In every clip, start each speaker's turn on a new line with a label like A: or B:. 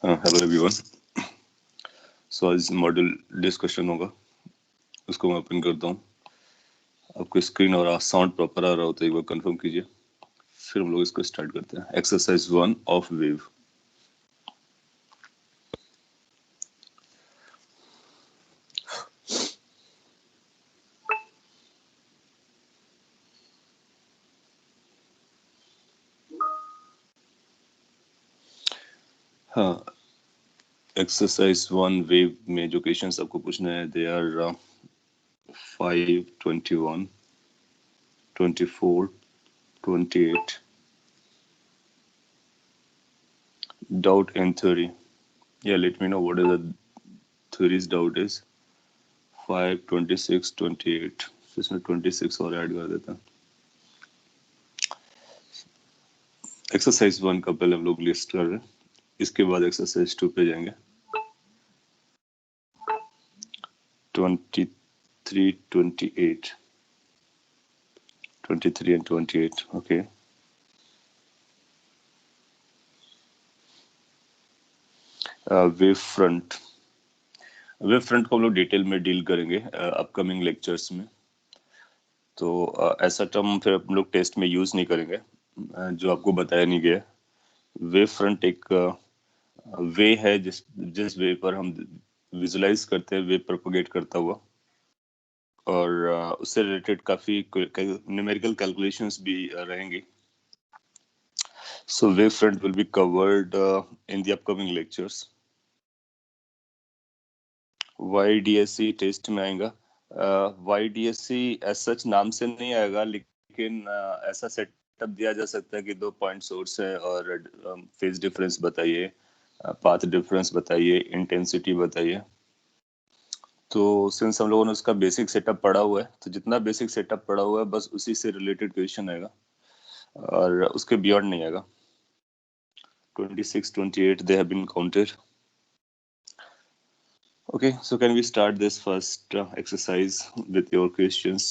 A: Hello everyone. सो आज model discussion होगा, उसको मैं ओपन करता हूँ। आपको स्क्रीन और साउंड प्रॉपर आ रहा हो तो एक बार कंफर्म कीजिए, फिर हम लोग इसको स्टार्ट करते हैं। Exercise 1 of wave. हाँ, एक्सरसाइज 1 वेव में जो क्वेश्चंस आपको पूछने हैं they are 5, 21, 24, 28. Doubt and theory. Yeah, let me know what is the theory's doubt is. 5, 26, 28. इसमें 26 और ऐड कर देता हूँ। एक्सरसाइज 1 का पहले हम लोग लिस्ट कर रहे हैं, इसके बाद एक्सरसाइज 2 पे जाएंगे। 23, 28, 23 and 28. Okay, wave front. Wave front को हम लोग डिटेल में डील करेंगे अपकमिंग लेक्चर्स में, तो ऐसा टर्म फिर हम लोग टेस्ट में यूज नहीं करेंगे जो आपको बताया नहीं गया। वेव फ्रंट एक वे है जिस वे पर हम विजुलाइज करते हैं वेव प्रोपोगेट करता हुआ, और उससे रिलेटेड काफी न्यूमेरिकल कैलकुलेशंस भी रहेंगी। So wavefront will be covered in the upcoming lectures. YDSC test में आएगा। YDSC एज सच नाम से नहीं आएगा, लेकिन ऐसा सेटअप दिया जा सकता है कि 2 पॉइंट सोर्स है और फेज डिफरेंस बताइए, पाथ डिफरेंस बताइए, इंटेंसिटी बताइए। तो सिंस हम लोगों ने उसका बेसिक सेटअप पढ़ा हुआ है, तो जितना बेसिक सेटअप पढ़ा हुआ है बस उसी से रिलेटेड क्वेश्चन आएगा और उसके बियॉन्ड नहीं आएगा। 26, 28 they have been counted. Okay, so can we start this first exercise with your questions?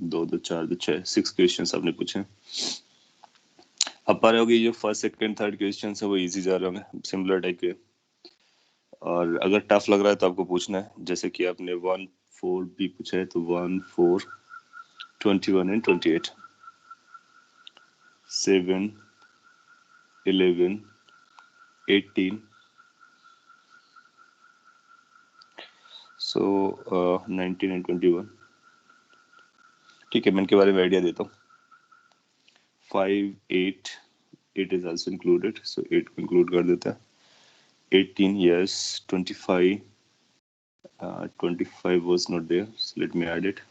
A: 2, 2, 4, 6, 6 questions आपने पूछे। अब पा रहे होगे जो फर्स्ट, सेकंड, थर्ड क्वेश्चन है वो इजी जा रहे होंगे, सिमिलर टाइप के। और अगर टफ लग रहा है तो आपको पूछना है, जैसे कि आपने 1, 4 भी पूछा है तो 1, 4, 21 and 28, 7, 11, 18, so 19 and 21। ठीक है, मैं इनके बारे में आइडिया देता हूँ। 5, 8, 8 is also included, so 8 को include कर देता है। 18, yes. 25, 25 was not there, so let me add it.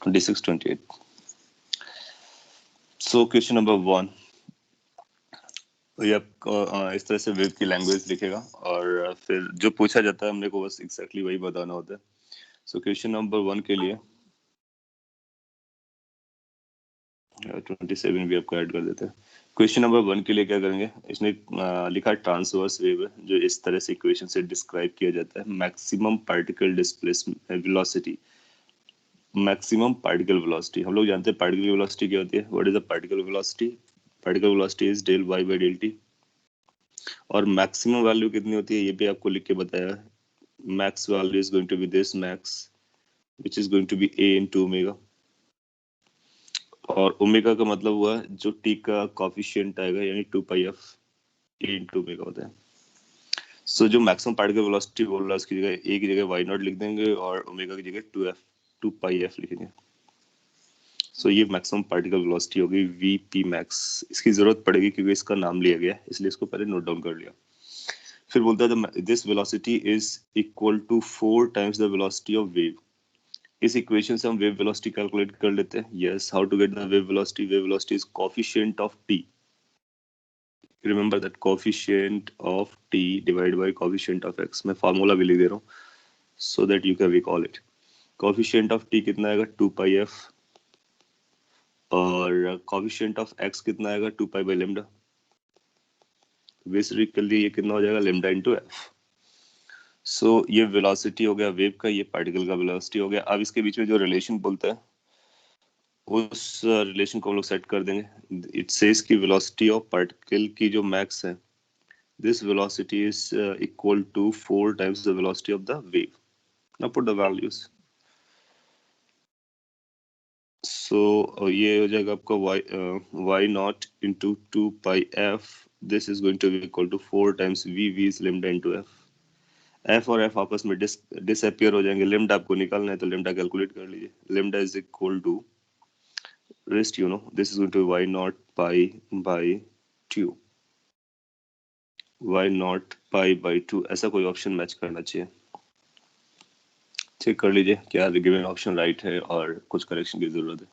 A: 26, 28. So question number 1, ये आपको इस तरह से वेव की लैंग्वेज लिखेगा और फिर जो पूछा जाता है हमने को बस एग्जैक्टली वही बताना होता है। सो क्वेश्चन नंबर 1 के लिए 27 भी आपको ऐड कर देते हैं। क्वेश्चन नंबर 1 के लिए क्या करेंगे, इसने लिखा ट्रांसवर्स वेव है, जो इस तरह से इक्वेशन से डिस्क्राइब किया जाता है। Maximum particle displacement velocity, maximum particle velocity. हम लोग जानते हैं पार्टिकल वेलोसिटी क्या होती है। What is the particle velocity? Particle velocity is del y by del t. और मैक्सिमम वैल्यू कितनी होती है ये भी आपको लिख के बताया है। Max value is going to be this max, which is going to be a into omega. और ओमेगा का मतलब हुआ जो t का कोएफिशिएंट आएगा, यानी 2 पाई f a इनटू ओमेगा होता है। सो जो मैक्सिमम पार्टिकल वेलोसिटी बोल रहा है उसकी जगह a की जगह y नॉट लिख देंगे और ओमेगा की जगह 2 पाई f लिखेंगे। सो ये मैक्सिमम पार्टिकल वेलोसिटी होगी वीपी मैक्स। इसकी जरूरत पड़ेगी क्योंकि इसका नाम लिया गया है, इसलिए इसको पहले नोट डाउन कर लिया। फिर बोलता है this velocity is equal to 4 times the velocity of wave. इस इक्वेशन से हम वेव वेलोसिटी कैलकुलेट कर लेते हैं। Yes, how to get the wave velocity? Wave velocity is coefficient of t. Remember that coefficient of t divide by coefficient of x. मैं formula भी लिख दे रहा हूँ so that you can recall it. Coefficient of t कितना आएगा? 2 pi f, और coefficient of x कितना आएगा? 2 पाई बाय लैम्डा। बेसिकली ये कितना हो जाएगा? Lambda into F. सो ये वेलोसिटी हो गया वेव का, ये पार्टिकल का वेलोसिटी हो गया। अब इसके बीच में जो रिलेशन बोलता है उस रिलेशन को हम लोग सेट कर देंगे। इट सेज की वेलोसिटी ऑफ पार्टिकल की जो मैक्स है this velocity is equal to 4 times the velocity of the wave. Now put the values. So ये हो जाएगा आपका y naught into 2 pi f. This is going to be equal to 4 times v is lambda into f. f और f आपस में disappear हो जाएंगे. लिम्डा आपको निकालना है तो लिम्डा कैलकुलेट कर लीजिए. Lambda is equal to rest, this is going to be y naught pi by 2. y naught pi by 2 ऐसा कोई ऑप्शन मैच करना चाहिए. चेक कर लीजिए क्या गिवन ऑप्शन राइट है और कुछ करेक्शन की जरूरत है.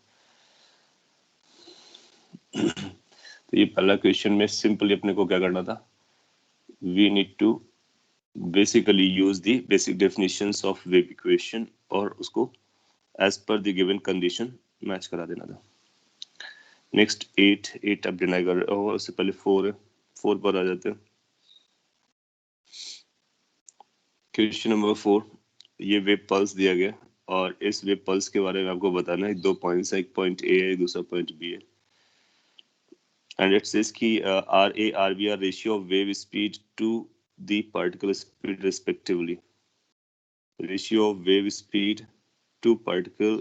A: तो ये पहला क्वेश्चन में सिंपली अपने को क्या करना था, we need to basically use the basic definitions of wave equation और उसको as per the given condition match करा देना था. नेक्स्ट 8 आप डिनाई कर रहे हो, उससे पहले 4 है. 4 पर आ जाते हैं. क्वेश्चन नंबर 4, ये वेव पल्स दिया गया और इस वेव पल्स के बारे में आपको बताना है. 2 पॉइंट्स है, एक पॉइंट ए है, दूसरा पॉइंट बी है. एंड इट सेज कि R A R B are ratio of wave speed to the particle speed respectively. Ratio of wave speed to particle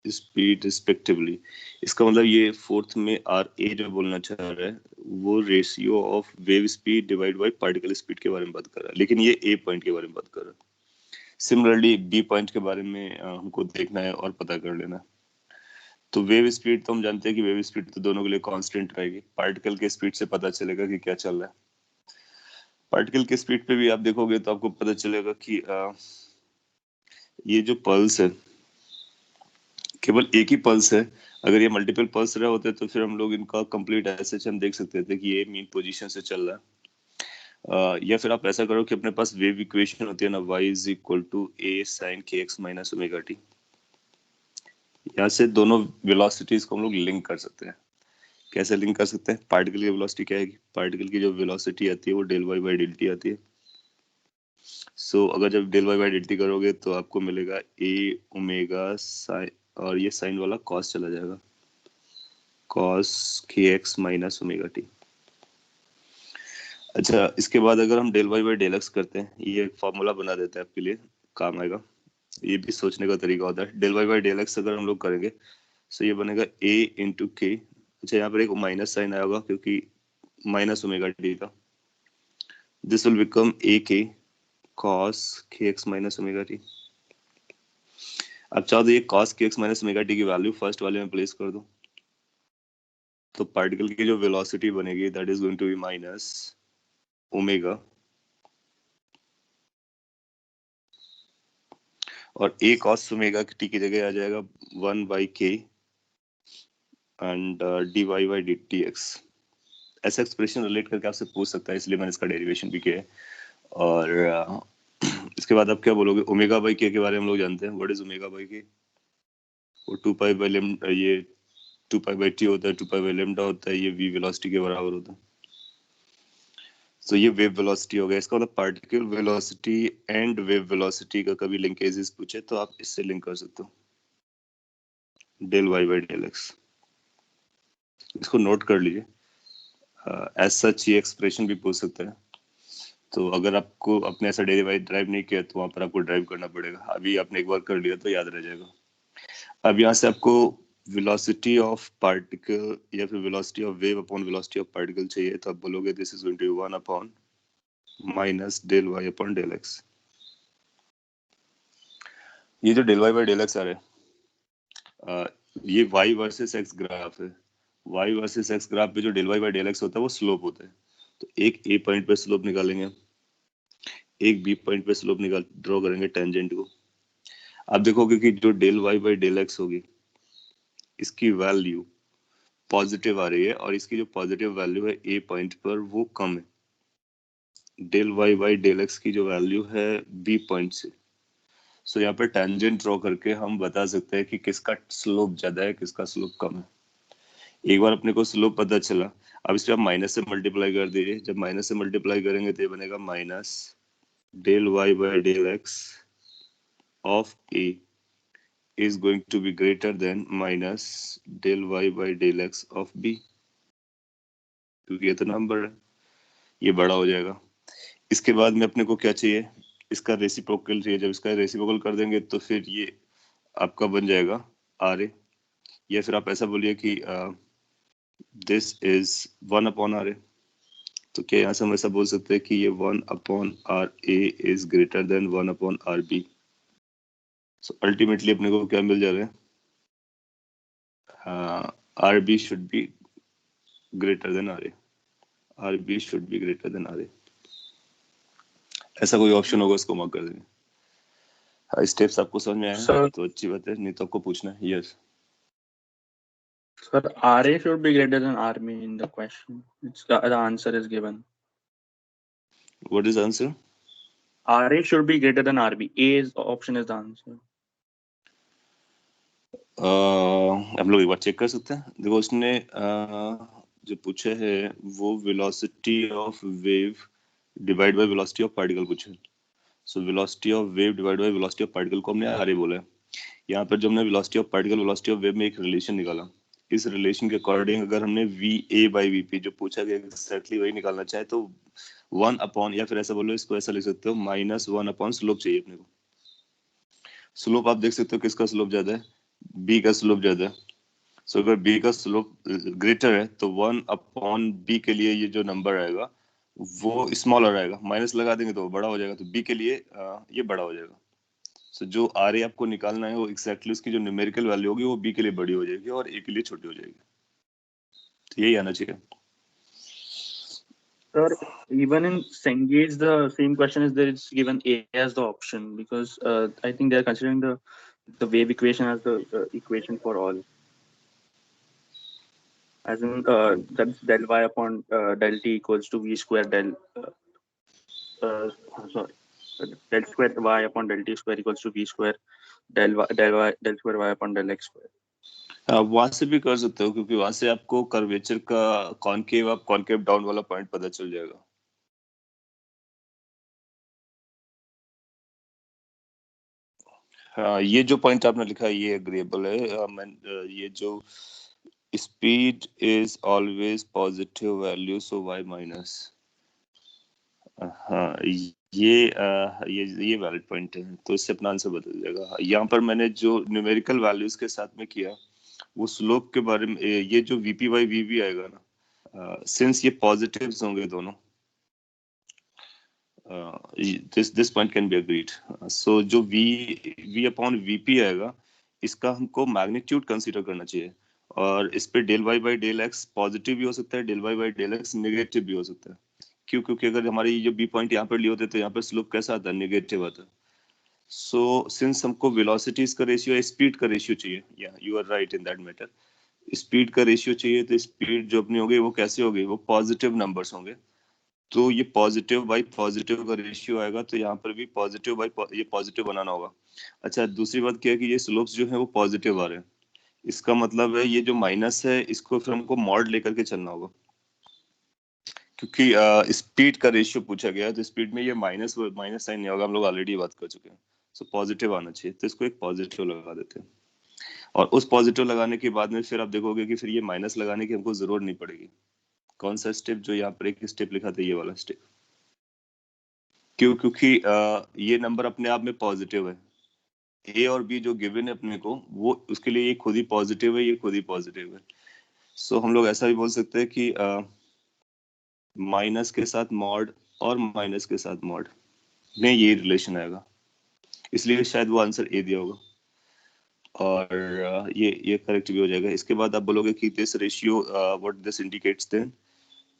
A: speed respectively. इसका मतलब ये फोर्थ में आर ए जो बोलना चाह रहा है वो ratio of wave speed divide by particle speed के बारे में बात कर रहा है, लेकिन ये ए पॉइंट के बारे में बात कर रहा है. सिमिलरली बी पॉइंट के बारे में हमको देखना है और पता कर लेना है. तो वेव स्पीड तो हम जानते हैं कि वेव स्पीड तो दोनों के लिए कांस्टेंट रहेगी. पार्टिकल के स्पीड से पता चलेगा कि क्या चल रहा है. पार्टिकल के स्पीड पे भी आप देखोगे तो आपको पता चलेगा कि ये जो पल्स है केवल एक ही पल्स है. अगर ये मल्टीपल पल्स रहे होते तो फिर हम लोग इनका कंप्लीट ऐसे हम देख सकते थे कि ये मीन पोजीशन से चल रहा है. या फिर आप ऐसा करो कि अपने पास वेव इक्वेशन होती है ना, y is equal to a sin kx minus omega t. यहाँ से दोनों वेलोसिटीज को हम लोग लिंक कर सकते हैं. कैसे लिंक कर सकते हैं? पार्टिकल की वेलोसिटी क्या है? पार्टिकल की जो वेलोसिटी आती है वो del y by del t आती है. सो अगर जब del y by del t करोगे तो आपको मिलेगा a ओमेगा साइन, और ये साइन वाला कॉस चला जाएगा, cos kx minus omega t. अच्छा, इसके बाद अगर हम del y by del x करते हैं, ये एक फॉर्मूला बना देते हैं, आपके लिए काम आएगा. ये भी सोचने का तरीका होता है. Del y by del x अगर हम लोग करेंगे तो ये बनेगा a इंटू के. अच्छा, यहाँ पर एक माइनस साइन आया होगा क्योंकि माइनस ओमेगा टी था. दिस विल बिकम a के cos kx minus omega T. अब चाहो तो ये cos kx minus omega t की वैल्यू फर्स्ट वाले में प्लेस कर दो. तो पार्टिकल की जो वेलोसिटी बनेगी that is going to be minus omega, और a cos ओमेगा टी की जगह आ जाएगा 1 by k and dy by dtx. ऐसा एक्सप्रेशन रिलेट करके आपसे पूछ सकता है, इसलिए मैंने इसका डेरिवेशन भी किया है. और इसके बाद आप क्या बोलोगे? ओमेगा बाई के बारे में हम लोग जानते हैं. व्हाट इज ओमेगा बाई के? वो 2 पाई बाई लेम्डा, ये 2 पाई बाई टी होता है, 2 पाई बाई लेम्डा होता है, ये v वेलोसिटी के बराबर होता है. तो ये वेव वेलोसिटी हो गया. इसका मतलब particle velocity and wave velocity का कभी लिंकेजेस पूछे तो आप इससे लिंक कर सकते हो, del y by del x. इसको नोट कर लीजिए. एज सच ये एक्सप्रेशन भी पूछ सकते हैं. तो अगर आपको अपने ऐसा ड्राइव नहीं किया तो वहां पर आपको ड्राइव करना पड़ेगा. अभी आपने एक बार कर लिया तो याद रह जाएगा. अब यहाँ से आपको वेलोसिटी ऑफ पार्टिकल या फिर velocity of wave upon velocity of particle चाहिए, तो आप बोलोगे this is going to be 1 upon minus del y upon del x. ये जो del y by del x आ रहे हैं, ये y वर्सेस x ग्राफ है. y वर्सेस x ग्राफ पे जो del y by del x होता है वो स्लोप होता है. तो एक a पॉइंट पे स्लोप निकालेंगे, एक b पॉइंट पे स्लोप निकाल ड्रॉ करेंगे टेंजेंट को. आप देखोगे कि जो del y by del x होगी इसकी वैल्यू पॉजिटिव आ रही है, और इसकी जो पॉजिटिव वैल्यू है ए पॉइंट पर वो कम है del y by del x की जो वैल्यू है बी पॉइंट से. सो यहाँ पे टेंजेंट ड्रॉ करके हम बता सकते हैं कि किसका स्लोप ज्यादा है, किसका स्लोप कम है. एक बार अपने को स्लोप पता चला, अब इस पे आप माइनस से मल्टीप्लाई कर दीजिए. जब माइनस से मल्टीप्लाई करेंगे तो ये बनेगा minus del y by del x of A is going to be greater than minus del y by del x of b, क्योंकि ये तो नंबर है. ये बड़ा हो जाएगा। इसके बाद में अपने को क्या चाहिए, इसका रेसिप्रोकल चाहिए। जब इसका रेसिप्रोकल कर देंगे तो फिर ये आपका बन जाएगा आर ए, या फिर आप ऐसा बोलिए कि दिस इज 1/RA। तो क्या यहाँ से हम ऐसा बोल सकते हैं कि ये 1/RA is greater than 1/RB। So ultimately अपने को क्या मिल जा रहा है, RB should be greater than RA। RB should be greater than RA। ऐसा कोई ऑप्शन होगा उसको मार्क कर देंगे। स्टेप्स आपको समझ में आया
B: Sir,
A: तो अच्छी बात है, नहीं तो आपको पूछना है। Yes
B: sir, RA should be greater than RB in the question. The answer is given.
A: What is answer?
B: RA should be greater than RB. A is option is the answer.
A: हम लोग एक बार चेक कर सकते हैं। देखो उसने जो पूछे है वो velocity of wave divide by velocity of particle पूछे। So velocity of wave divide by velocity of particle को हमने आर बोला है। यहाँ पर जब हमने velocity of particle velocity of wave में एक रिलेशन निकाला, इस रिलेशन के अकॉर्डिंग अगर हमने V A by V P जो पूछा गया एक्जैक्टली वही निकालना चाहे तो 1/, या फिर ऐसा बोलो, इसको ऐसा लिख सकते हो -1/, स्लोप चाहिए अपने को। स्लोप आप देख सकते हो किसका स्लोप ज्यादा है, बी का स्लोप ज्यादा है। सो अगर बी का स्लोप ग्रेटर है तो 1/b के लिए ये जो नंबर आएगा वो स्मॉलर आएगा, माइनस लगा देंगे तो वो बड़ा हो जाएगा, तो बी के लिए ये बड़ा हो जाएगा। सो जो आर ए आपको निकालना है वो एक्जैक्टली उसकी जो न्यूमेरिकल वैल्यू होगी वो बी के लिए बड़ी हो जाएगी और ए के लिए छोटी हो जाएगी। तो यही आना चाहिए।
B: Sir, even in Cengage, the same question is there. It's given A as the option because I think they are considering the wave equation as the equation for all. As in, that's del y upon del t equals to v square del. Uh, sorry, del square y upon del t square equals to v square del square y upon del x square.
A: वहां से भी कर सकते हो क्योंकि वहां से आपको कर्वेचर का कॉनकेव अप कॉनकेव डाउन वाला पॉइंट पता चल जाएगा। हाँ, ये जो पॉइंट आपने लिखा है ये एग्रीएबल है। ये जो speed is always positive value so y minus, हाँ ये वैलिड पॉइंट है, तो इससे अपना आंसर बदल जाएगा। यहाँ पर मैंने जो न्यूमेरिकल वैल्यूज के साथ में किया वो स्लोप के बारे में, ये जो वीपी बाई वीवी आएगा ना, सिंस ये पॉजिटिव्स होंगे दोनों, this point can be agreed. So जो वी अपॉन वीपी आएगा इसका हमको मैग्नीट्यूड कंसीडर करना चाहिए, और इस पे del y by del x positive भी हो सकता है, del y by del x negative भी हो सकता है। क्यों? क्योंकि अगर हमारे ये जो बी पॉइंट यहाँ पर लिए होते तो यहाँ पर स्लोप कैसा आता है, नेगेटिव आता है। सो सिंस हमको वेलोसिटीज का रेशियो या स्पीड का रेशियो चाहिए, या you are right in that matter, speed का रेशियो चाहिए, तो स्पीड जो अपनी होगी वो कैसे होगी, वो पॉजिटिव नंबर्स होंगे। तो ये पॉजिटिव बाई पॉजिटिव का रेशियो आएगा, तो यहाँ पर भी पॉजिटिव बाई ये पॉजिटिव बनाना होगा। अच्छा, दूसरी बात क्या है कि ये स्लोप्स जो है वो पॉजिटिव आ रहे हैं, इसका मतलब है ये जो माइनस है इसको फिर हमको मॉड लेकर के चलना होगा, क्योंकि स्पीड का रेशियो पूछा गया है तो स्पीड में ये माइनस माइनस साइन नहीं होगा, हम लोग ऑलरेडी बात कर चुके हैं। सो पॉजिटिव आना चाहिए, तो इसको एक पॉजिटिव लगा देते हैं, और उस पॉजिटिव लगाने के बाद में फिर आप देखोगे कि फिर ये माइनस लगाने की हमको जरूरत नहीं पड़ेगी। कौन सा स्टेप, जो यहाँ पर एक स्टेप लिखा था ये वाला स्टेप। क्यों? क्योंकि ये नंबर अपने आप में पॉजिटिव है, ए और बी जो गिवन है अपने को वो उसके लिए ये खुद ही पॉजिटिव है, ये खुद ही पॉजिटिव है। सो हम लोग ऐसा भी बोल सकते हैं कि माइनस के साथ मॉड और माइनस के साथ मॉड में ये रिलेशन आएगा, इसलिए शायद वो आंसर ए दिया होगा, और ये करेक्ट भी हो जाएगा। इसके बाद आप बोलोगे कि this ratio what this indicates, then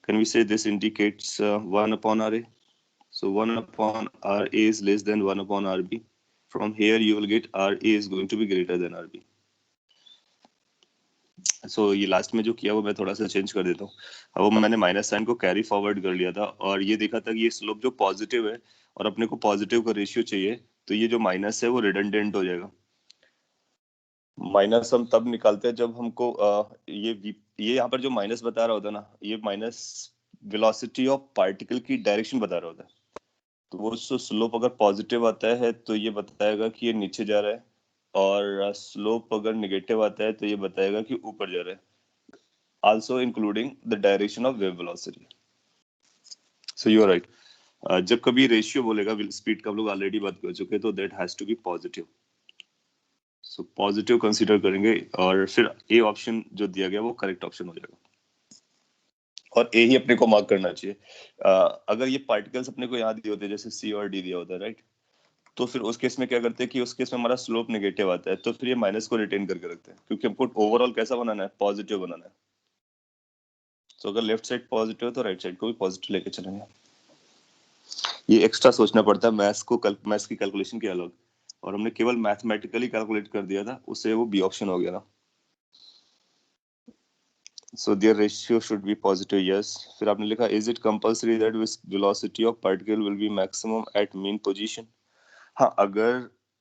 A: can we say this indicates 1/RA। so 1/RA is less than 1/RB. From here you will get RA is going to be greater than RB. सो ये last में जो किया वो मैं थोड़ा सा change कर देता हूँ। अब वो मैंने माइनस साइन को कैरी फॉरवर्ड कर लिया था और ये देखा था कि ये स्लोप जो पॉजिटिव है और अपने को पॉजिटिव का रेशियो चाहिए, तो ये जो माइनस है वो रिडंडेंट हो जाएगा। माइनस हम तब निकालते हैं जब हमको ये यहाँ पर जो माइनस बता रहा होता है ना, ये माइनस वेलोसिटी ऑफ पार्टिकल की डायरेक्शन बता रहा होता है। तो वो स्लोप अगर पॉजिटिव आता है तो ये बताएगा कि ये नीचे जा रहा है, और स्लोप अगर निगेटिव आता है तो ये बताएगा कि ऊपर जा रहा है, also including the direction of wave velocity. So you are right. जब कभी रेशियो बोलेगा स्पीड का, हम लोग ऑलरेडी बात कर चुके हैं, तो that has to be positive. So positive consider करेंगे और फिर ए ऑप्शन जो दिया गया वो करेक्ट ऑप्शन हो जाएगा और ए ही अपने को मार्क करना चाहिए। अगर ये पार्टिकल्स अपने को यहाँ दिए होते जैसे सी और डी दिया होता है, राइट, तो फिर उस केस में क्या करते हैं कि उस केस में हमारा स्लोप नेगेटिव आता है, तो फिर ये माइनस को रिटेन करके रखते हैं क्योंकि हमको ओवरऑल कैसा बनाना है, पॉजिटिव बनाना है। तो अगर लेफ्ट साइड पॉजिटिव है तो राइट साइड को भी पॉजिटिव लेके चलेंगे। ये एक्स्ट्रा सोचना पड़ता है मैथ्स की कैलकुलेशन के अलग, और हमने केवल मैथमेटिकली कैलकुलेट कर दिया था, उससे वो बी ऑप्शन हो गया ना। So their ratio should be positive, yes. फिर आपने लिखा is it compulsory that velocity of particle will be maximum at mean position? हाँ,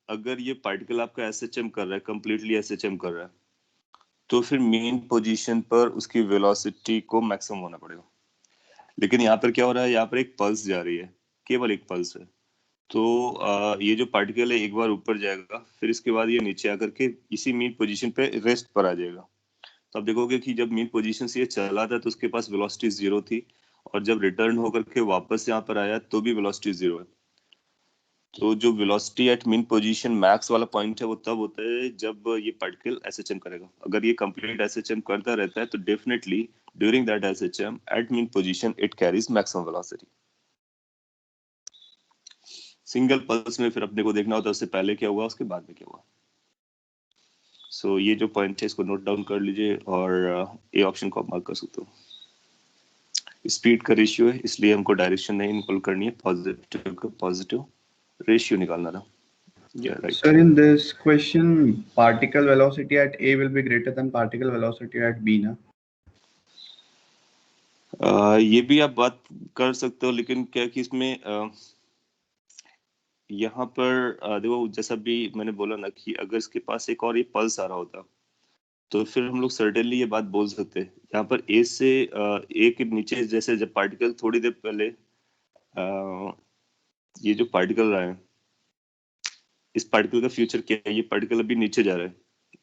A: अगर ये पार्टिकल आपका SHM कर रहा है, completely SHM कर रहा है, तो फिर मेन पोजीशन पर उसकी वेलोसिटी को मैक्सिमम होना पड़ेगा। लेकिन यहाँ पर क्या हो रहा है, यहाँ पर एक पल्स जा रही है, केवल एक पल्स है। तो ये जो पार्टिकल है एक बार ऊपर जाएगा, फिर इसके बाद ये नीचे आकर के इसी मेन पोजीशन पे रेस्ट पर आ जाएगा। तो आप देखोगे कि जब मेन पोजीशन से ये चला था तो उसके पास वेलोसिटी 0 थी, और जब रिटर्न होकर के वापस यहाँ पर आया तो भी वेलोसिटी 0 है। तो जो velocity at mean position max वाला पॉइंट है वो तब होता है जब ये पार्टिकल एसएचएम करेगा। अगर ये कंप्लीट एसएचएम करता रहता है तो definitely during that SHM at mean position it carries maximum velocity. Single pulse में फिर अपने को देखना होता है उससे पहले क्या हुआ, उसके बाद में क्या हुआ। सो ये जो पॉइंट है इसको नोट डाउन कर लीजिए और ए ऑप्शन को आप मार्क कर सकते हो। स्पीड का रेशियो है इसलिए हमको डायरेक्शन नहीं इनकॉल करनी है, पॉजिटिव का पॉजिटिव रेशियो निकालना था। Yeah, right.
C: Sir, in this question, particle velocity at A will be greater than particle velocity at B, ना?
A: ये भी आप बात कर सकते हो, लेकिन क्या कि इसमें यहाँ पर देखो जैसा भी मैंने बोला ना कि अगर इसके पास एक और ये पल्स आ रहा होता तो फिर हम लोग सर्टेनली ये बात बोल सकते हैं। यहाँ पर ए से ए के नीचे जैसे जब पार्टिकल थोड़ी देर पहले ये जो पार्टिकल रहा है, इस पार्टिकल का फ्यूचर क्या है, ये पार्टिकल अभी नीचे जा रहा है।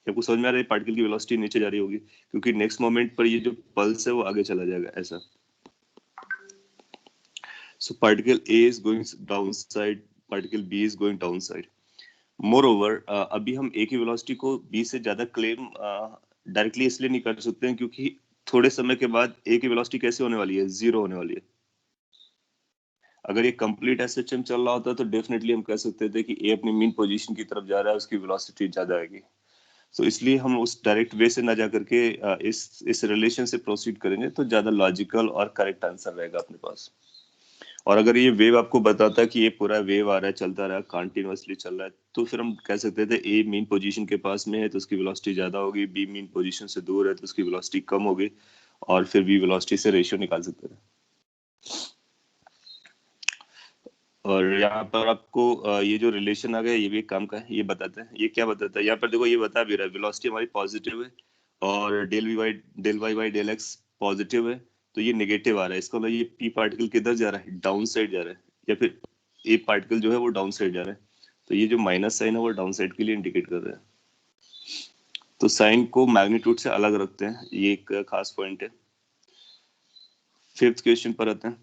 A: आपको समझ में आ रहा है पार्टिकल की वेलोसिटी नीचे जा रही होगी क्योंकि नेक्स्ट मोमेंट पर ये जो पल्स है वो आगे चला जाएगा ऐसा। So particle A is going downside, particle B is going downside. Moreover, अभी हम A की वेलोसिटी को B से ज्यादा क्लेम डायरेक्टली इसलिए नहीं कर सकते हैं क्योंकि थोड़े समय के बाद A की वेलोसिटी कैसे होने वाली है, 0 होने वाली है। अगर ये कंप्लीट एसएचएम चल रहा होता तो डेफिनेटली हम कह सकते थे कि A अपनी मीन पोजीशन की तरफ जा रहा है, उसकी वेलोसिटी ज्यादा आएगी। तो इसलिए हम उस डायरेक्ट वे से ना जा करके इस रिलेशन से प्रोसीड करेंगे तो ज्यादा लॉजिकल और करेक्ट आंसर रहेगा अपने पास। और अगर ये वेव आपको बताता कि ये पूरा वेव आ रहा है, चलता रहा, कंटिन्यूअसली चल रहा है, तो फिर हम कह सकते थे ए मीन पोजीशन के पास में है तो उसकी वेलोसिटी ज्यादा होगी, बी मीन पोजीशन से दूर है तो उसकी वेलोसिटी कम होगी, और फिर बी वेलोसिटी से रेशियो निकाल सकते थे। और यहाँ पर आपको ये जो रिलेशन आ गया ये भी एक काम का है, ये बताता है। ये क्या बताता है, यहाँ पर देखो ये बता भी रहा है वेलोसिटी हमारी पॉजिटिव है और del y by del x positive है, तो ये नेगेटिव आ रहा है। इसका मतलब ये पी पार्टिकल किधर जा रहा है, डाउन साइड जा रहा है, या फिर ए पार्टिकल जो है वो डाउन साइड जा रहा है। तो ये जो माइनस साइन है वो डाउन साइड के लिए इंडिकेट कर रहा है। तो साइन को मैग्नीट्यूड से अलग रखते हैं, ये एक खास पॉइंट है। फिफ्थ क्वेश्चन पर आते हैं।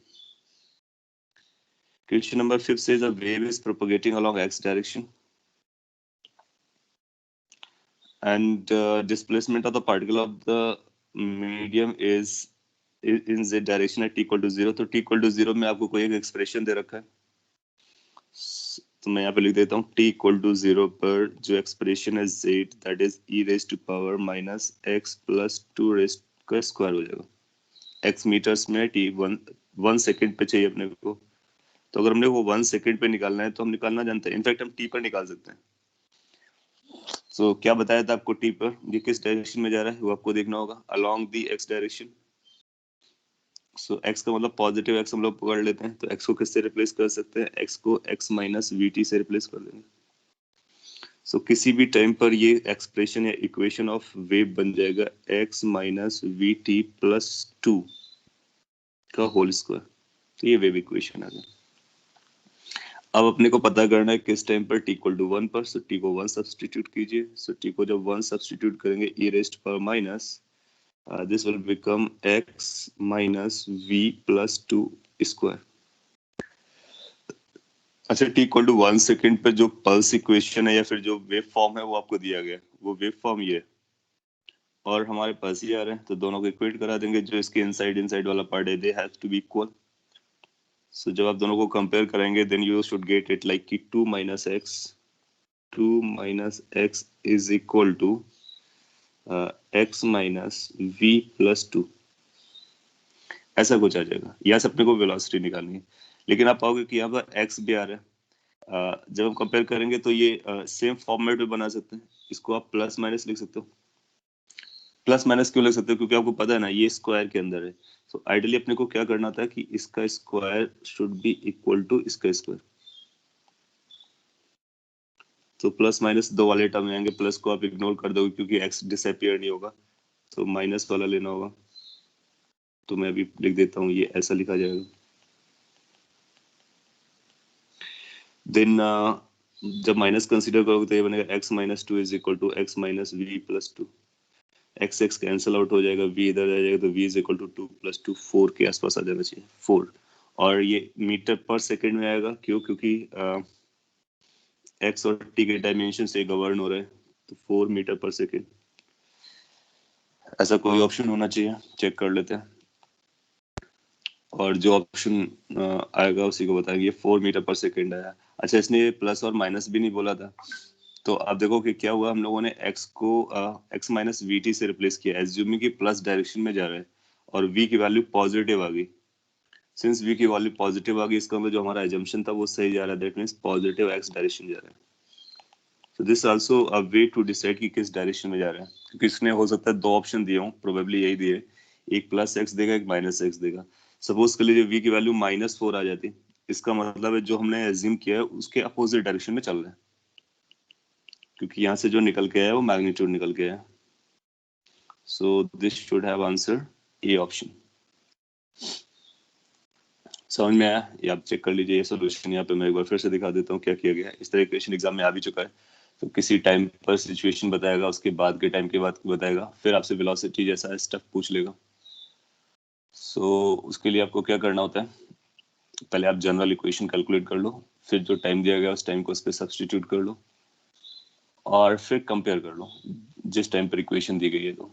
A: Question number 5 says a wave is propagating along x direction and displacement of the particle of the medium is in z direction at t equal to 0. तो t equal to 0 में आपको कोई एक expression दे रखा है, तो मैं यहाँ पे लिख देता हूँ t equal to 0 पर जो एक्सप्रेशन है z that is e raised to power minus x plus 2 raised का स्क्वायर हो जाएगा। x मीटर्स में t 1 सेकेंड पे चाहिए अपने को, तो अगर हमने वो 1 सेकेंड पे निकालना है तो हम निकालना जानते हैं, इनफैक्ट हम टी पर निकाल सकते हैं। सो क्या बताया था आपको टी पर, ये किस डायरेक्शन में जा रहा है वो आपको देखना होगा, along the x direction. So x का मतलब पॉजिटिव एक्स हम लोग पकड़ लेते हैं, तो एक्स को किससे रिप्लेस कर सकते हैं, एक्स को एक्स माइनस वी टी से रिप्लेस कर देंगे। सो किसी भी टाइम पर ये एक्सप्रेशन या इक्वेशन ऑफ वेव बन जाएगा x minus we T plus 2 का होल स्क्वायर। तो ये वेव इक्वेशन आ गया। अब अपने को पता करना है किस टाइम पर t इक्वल टू 1 पर, सो t को 1 सब्स्टिट्यूट कीजिए। सो t को जब 1 सब्स्टिट्यूट करेंगे e रेस्ट पर minus this will become x minus v plus 2 square. अच्छा, t इक्वल टू 1 सेकेंड पे जो पल्स इक्वेशन है या फिर जो वेव फॉर्म है वो आपको दिया गया है, वो वेव फॉर्म ये है और हमारे पास ये आ रहे हैं, तो दोनों को इक्वेट करा देंगे। जो इसके इनसाइड वाला पार्ट है they have to be equal. So जब आप दोनों को कंपेयर करेंगे then you should get it like कि 2 minus x is equal to x minus v plus 2, ऐसा कुछ आ जाएगा। यहाँ से अपने को वेलोसिटी निकालनी है, लेकिन आप पाओगे कि यहाँ पर x भी आ रहा है। जब हम कंपेयर करेंगे तो ये सेम फॉर्मेट में बना सकते हैं, इसको आप प्लस माइनस लिख सकते हो। प्लस माइनस क्यों लिख सकते हो? क्योंकि आपको पता है ना ये स्क्वायर के अंदर है। सो आइडियली अपने को क्या करना था कि इसका square should be equal to इसका स्क्वायर। तो प्लस माइनस दो वाले टर्म में आएंगे, प्लस को आप इग्नोर कर दोगे क्योंकि एक्स डिसअपियर नहीं होगा, तो माइनस वाला लेना होगा। तो मैं अभी लिख देता हूँ, ये ऐसा लिखा जाएगा। देन जब माइनस कंसीडर करोगे तो ये बनेगा x minus two is equal to x minus v plus two. X x cancel out हो जाएगा, v इधर आ जाएगा, तो v इज इक्वल टू 2 + 2 4 के आसपास आ जाना चाहिए, 4। और ये मीटर पर सेकेंड में आएगा, क्यों? क्योंकि x और t के डायमेंशन से गवर्न हो रहे हैं, तो 4 मीटर पर सेकेंड। ऐसा कोई ऑप्शन होना चाहिए, चेक कर लेते हैं। और जो ऑप्शन आएगा उसी को बताएंगे। ये 4 मीटर पर सेकेंड आया। अच्छा, इसने प्लस और माइनस भी नहीं बोला था, तो आप देखो कि क्या हुआ, हम लोगों ने x को x माइनस वी टी से रिप्लेस किया, एज्यूमिंग कि प्लस डायरेक्शन में जा रहा है और v की वैल्यू पॉजिटिव आ गई। सिंस v की वैल्यू पॉजिटिव आ गई, इसका मतलब जो हमारा एजम्पशन था वो सही जा रहा है, that means positive x direction जा रहा है। So this also a way to decide कि किस डायरेक्शन में जा रहा है, क्योंकि इसने हो सकता है दो ऑप्शन दिए हों, प्रोबेबली यही दिए, एक प्लस एक्स देगा, एक माइनस एक्स देगा। सपोज के लिए v की वैल्यू -4 आ जाती, इसका मतलब है जो हमने एज्यूम किया है उसके अपोजिट डायरेक्शन में चल रहा है, क्योंकि यहाँ से जो निकल के आया है वो मैग्नीट्यूड निकल के आया। So this should have answer A option. समझ में आया? ये आप चेक कर लीजिए। ये सोल्यूशन यहाँ पे मैं एक बार फिर से दिखा देता हूँ क्या किया गया है। इस तरह क्वेश्चन एग्जाम में आ भी चुका है, तो किसी टाइम पर सिचुएशन बताएगा, उसके बाद के टाइम के बाद बताएगा, फिर आपसे वेलोसिटी जैसा स्टफ पूछ लेगा। सो उसके लिए आपको क्या करना होता है, पहले आप जनरल इक्वेशन कैलकुलेट कर लो, फिर जो टाइम दिया गया उस टाइम को उस पर सब्सटीट्यूट कर लो और फिर कंपेयर कर लो जिस टाइम पर इक्वेशन दी गई है। तो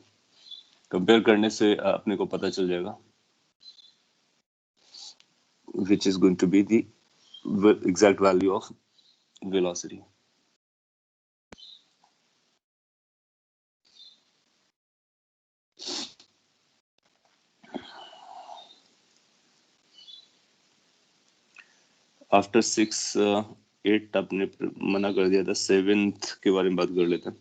A: कंपेयर करने से अपने को पता चल जाएगा which is going to be the exact value of velocity. After 6 8 आपने मना कर दिया था, 7th के बारे में बात कर लेते हैं।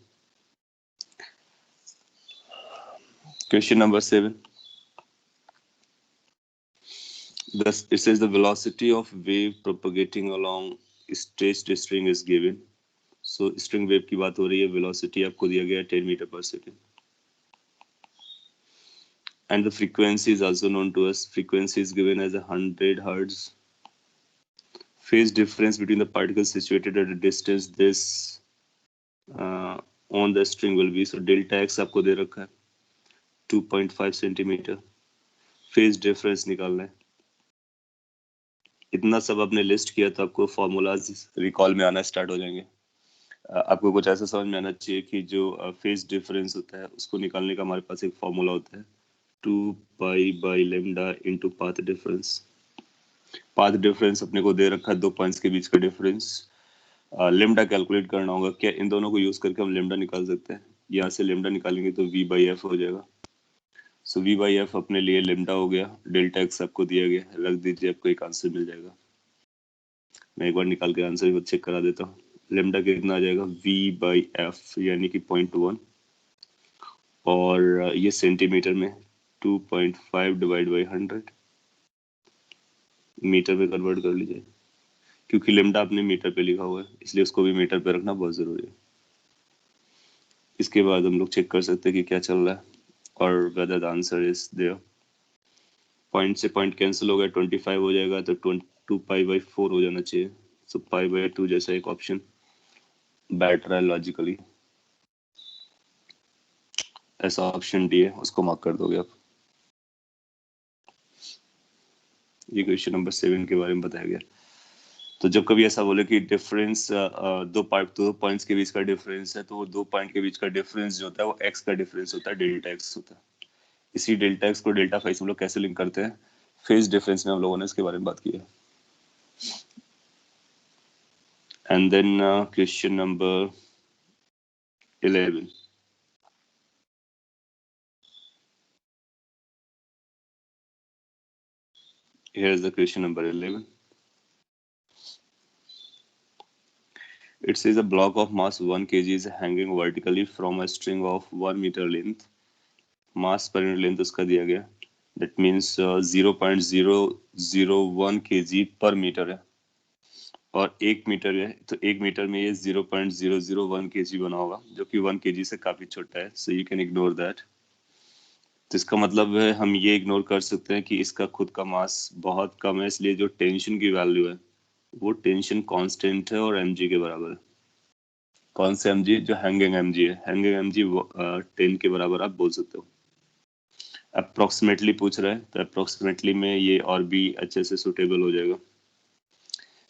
A: Question number 7, thus it says the velocity of wave propagating along stretched string is given. So string wave की बात हो रही है, velocity आपको दिया गया है 10 मीटर पर second, and the frequency is also known to us. Frequency is given as 100 hertz. Phase difference between the particles situated at a distance this on the string will be, so delta x आपको दे रखा है 2.5 centimetre. Phase difference निकालना है। इतना सब आपने list किया तो आपको फॉर्मूलाज रिकॉल में आना स्टार्ट हो जाएंगे। आपको कुछ ऐसा समझ में आना चाहिए कि जो फेज डिफरेंस होता है उसको निकालने का हमारे पास एक फॉर्मूला होता है 2π/λ into path difference. Path difference अपने को दे रखा है, दो पॉइंट्स के बीच का डिफरेंस। लेमडा कैलकुलेट करना होगा, क्या इन दोनों को यूज करके हम लेमडा निकाल सकते हैं? यहाँ से लेमडा निकालेंगे तो v/f हो जाएगा। सो v/f अपने लिए लेमडा हो गया, डेल्टा एक्स आपको दिया गया, रख दीजिए, आपको एक आंसर मिल जाएगा। मैं एक बार निकाल के आंसर भी चेक करा देता हूँ। लेमडा कितना आ जाएगा, v/f यानी कि 0.1, और ये सेंटीमीटर में 2.5 डिवाइड बाई 100, मीटर में कन्वर्ट कर लीजिए, क्योंकि लेमडा आपने मीटर पे लिखा हुआ है इसलिए उसको भी मीटर पे रखना बहुत जरूरी है। इसके बाद हम लोग चेक कर सकते हैं कि क्या चल रहा है और whether the answer is there. Point से पॉइंट कैंसिल हो गया, 25 हो जाएगा, तो 2π/4 हो जाना चाहिए। सो π/2 जैसा एक ऑप्शन बैठ रहा है लॉजिकली, ऐसा ऑप्शन डी है, उसको मार्क कर दोगे आप। ये क्वेश्चन नंबर 7 के बारे में बताया गया। तो जब कभी ऐसा बोले कि डिफरेंस दो पॉइंट्स के बीच का डिफरेंस है, तो वो 2 पॉइंट के बीच का डिफरेंस जो होता है वो x का डिफरेंस होता है, डेल्टा x होता है। इसी डेल्टा x को डेल्टा फाई से हम लोग कैसे लिंक करते हैं, फेज डिफरेंस में हम लोगों ने इसके बारे में बात की है। And then question number 11। Here is the question number 11. It says a block of mass 1 kg is hanging vertically from a string of 1 meter length. Mass per unit length उसका दिया गया, that means 0.001 kg per meter है, और 1 metre है, तो 1 metre में ये 0.001 kg बना होगा, जो कि 1 kg से काफी छोटा है, so you can ignore that. तो इसका मतलब है हम ये इग्नोर कर सकते हैं कि इसका खुद का मास बहुत कम है, इसलिए जो टेंशन की वैल्यू है वो टेंशन कांस्टेंट है और mg के बराबर है। कौन से mg? जो हैंगिंग mg है, हैंगिंग mg 10 के बराबर आप बोल सकते हो। अप्रोक्सीमेटली पूछ रहा है, तो अप्रोक्सीमेटली में ये और भी अच्छे से सुटेबल हो जाएगा।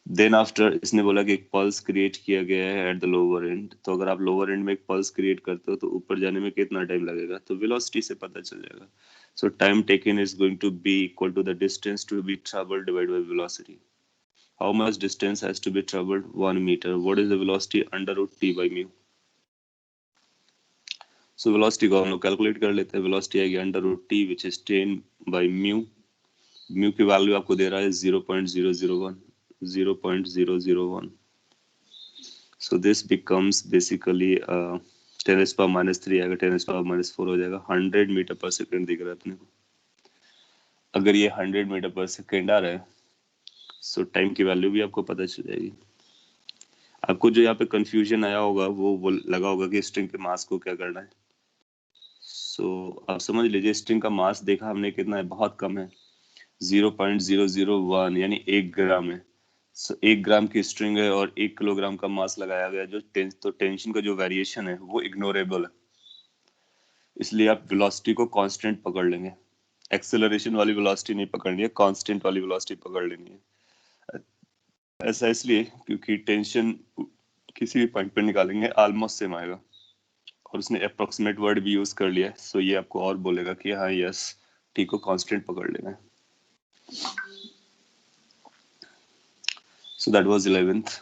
A: देन आफ्टर इसने बोला कि एक पल्स क्रिएट किया गया है एट द लोअर एंड, तो अगर आप लोअर एंड में एक पल्स क्रिएट करते हो तो ऊपर जाने में कितना टाइम लगेगा, तो वेलोसिटी से पता चल जाएगा। So time taken is going to be equal to the distance to be travelled divide by velocity. How much distance has to be travelled? 1 metre. What is the velocity? √t/μ। So velocity को हम लोग calculate कर लेते हैं। Velocity आएगी √t which is 10/μ। Mu की value आपको दे रहा है 0.001। 0.001. So this becomes basically 10⁻³ आएगा, 10⁻⁴ हो जाएगा। 100 मीटर पर सेकंड दिख रहा है अपने को। अगर ये 100 मीटर पर सेकंड आ रहा है, सो टाइम की वैल्यू भी आपको पता चल जाएगी। आपको जो यहाँ पे कंफ्यूजन आया होगा वो लगा होगा कि स्ट्रिंग के मास को क्या करना है। सो आप समझ लीजिए, स्ट्रिंग का मास देखा हमने कितना है, बहुत कम है, 0.001 यानी 1 ग्राम है। So, 1 ग्राम की स्ट्रिंग है और 1 किलोग्राम का मास लगाया गया, जो तो टेंशन का जो वेरिएशन है वो इग्नोरेबल है, इसलिए आप वेलोसिटी को कांस्टेंट पकड़ लेंगे। एक्सेलरेशन वाली वेलोसिटी नहीं पकड़नी है, कांस्टेंट वाली वेलोसिटी पकड़ लेनी है। ऐसा इसलिए क्योंकि टेंशन किसी भी पॉइंट पे निकालेंगे ऑलमोस्ट सेम आएगा, और उसने अप्रोक्सीमेट वर्ड भी यूज कर लिया है, सो ये आपको और बोलेगा कि हाँ यस टी को कांस्टेंट पकड़ लेना है। So that was 11th.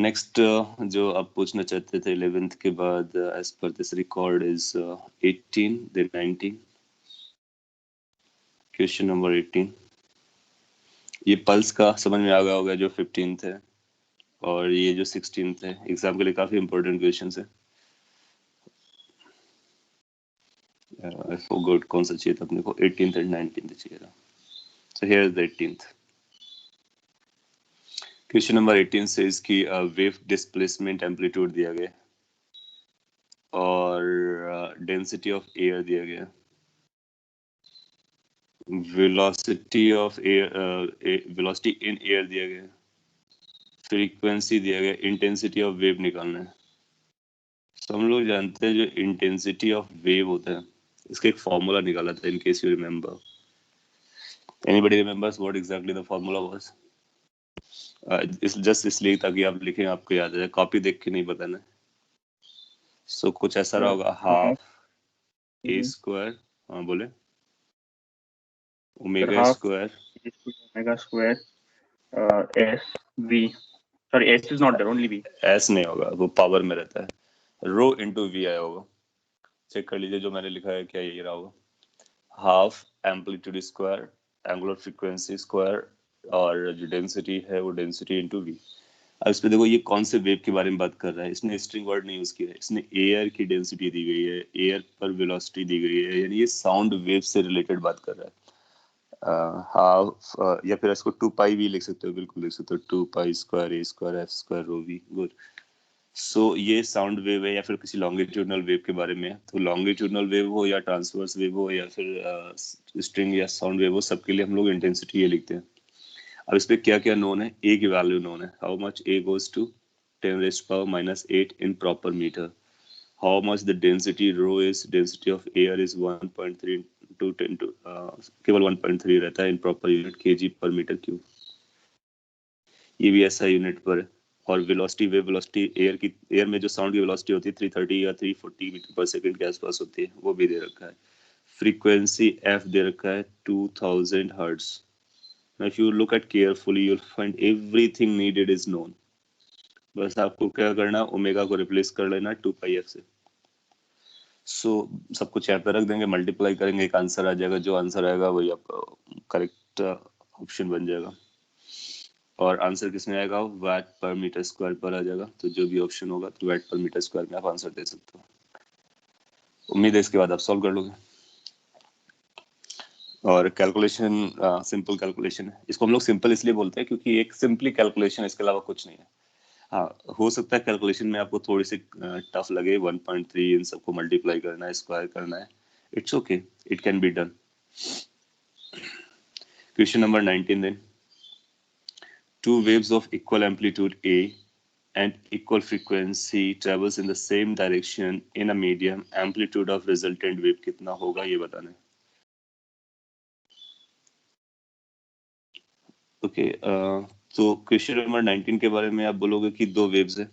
A: Next जो आप पूछना चाहते थे 11th के बाद, as per this record is 18, then 19. Question number 18. ये पल्स का समझ में आ गया होगा, जो 15th है, और ये जो 16th है, एग्जाम के लिए काफी इंपॉर्टेंट क्वेश्चन है। I forgot कौन सा चाहिए था अपने को, 18th and 19th चाहिए था। So here is the 18th. Question number 18 says कि वेव डिस्प्लेसमेंट एम्पलीट्यूड दिया गया और डेंसिटी ऑफ एयर दिया गया, velocity of air, velocity in air दिया गया, फ्रीक्वेंसी दिया गया, इंटेंसिटी ऑफ वेव निकालना है। तो हम लोग जानते हैं जो इंटेंसिटी ऑफ वेव होता है, इसका एक फॉर्मूला निकाला था, in case you remember. Anybody remembers what exactly the formula was? इस जस्ट इसलिए ताकि आप लिखें, आपको याद आ जाए, कॉपी देख के नहीं बताना। सो कुछ ऐसा रहा होगा, हाफ ए स्क्वायर, हाँ बोले, omega square,
B: omega square S V, sorry S is not there, only V.
A: S नहीं होगा, वो पावर में रहता है, रो इनटू वी आया होगा। चेक कर लीजिए जो मैंने लिखा है क्या यही रहा होगा, half amplitude square, angular frequency square, और जो डेंसिटी है वो डेंसिटी इनटू वी। अब इस पे देखो ये कौन से वेव के बारे में बात कर रहा है, इसने स्ट्रिंग वर्ड नहीं यूज किया है, इसने एयर की डेंसिटी दी गई है, एयर पर वेलोसिटी दी गई है, यानी ये साउंड वेव से रिलेटेड बात कर रहा है। हाफ या फिर इसको 2π भी लिख सकते हो, बिल्कुल लिख सकते हो, 2π square A square F square rho V, good. So ये साउंड वेव है या फिर किसी लॉन्गिट्यूडनल वेव के बारे में, तो लॉन्गिट्यूडनल वेव हो या ट्रांसवर्स वेव हो या फिर स्ट्रिंग या साउंड वेव हो, सबके लिए हम लोग इंटेंसिटी ये लिखते हैं। अब इस पे क्या क्या नोन है, ए की वैल्यू नोन है, how much A goes to 10⁻⁻8 in proper metre, how much the density rho is, density of air is 1.3 to 10 to केवल 1.3 रहता है in proper unit, kg per meter cube। ये भी ऐसा unit पर है। और वेलोसिटी, वेव वेलोसिटी एयर में जो साउंड की वेलोसिटी होती है 330 या 340 मीटर पर सेकंड के आसपास होती है, वो भी दे रखा है। फ्रीक्वेंसी एफ दे रखा है 2000 hertz. Now if you look at carefully, you'll find everything needed is known. बस आपको क्या करना, ओमेगा को रिप्लेस कर लेना 2 पाई एफ से। सो सब कुछ यहाँ पे रख देंगे, मल्टीप्लाई करेंगे, एक आंसर आ जाएगा। जो आंसर आएगा वही आपका करेक्ट ऑप्शन बन जाएगा। और आंसर किसमें आएगा, वाट पर मीटर स्क्वायर पर आ जाएगा। तो जो भी ऑप्शन होगा तो वाट पर मीटर स्क्वायर में आप आंसर दे सकते हो। उम्मीद है इसके बाद आप सॉल्व कर लोगे। और कैलकुलेशन सिंपल कैलकुलेशन है। इसको हम लोग सिंपल इसलिए बोलते हैं क्योंकि एक सिंपली कैलकुलेशन, इसके अलावा कुछ नहीं है। हाँ, हो सकता है कैलकुलेशन में आपको थोड़ी सी टफ लगे, 1.3 इन सबको मल्टीप्लाई करना है, स्क्वायर करना है। It's okay, it can be done. Question number 19 then. Two waves of equal amplitude A and equal frequency travels in the same direction in a medium. Amplitude of resultant wave कितना होगा ये बताना है। Okay, तो question number 19 के बारे में आप बोलोगे कि दो वेव्स है,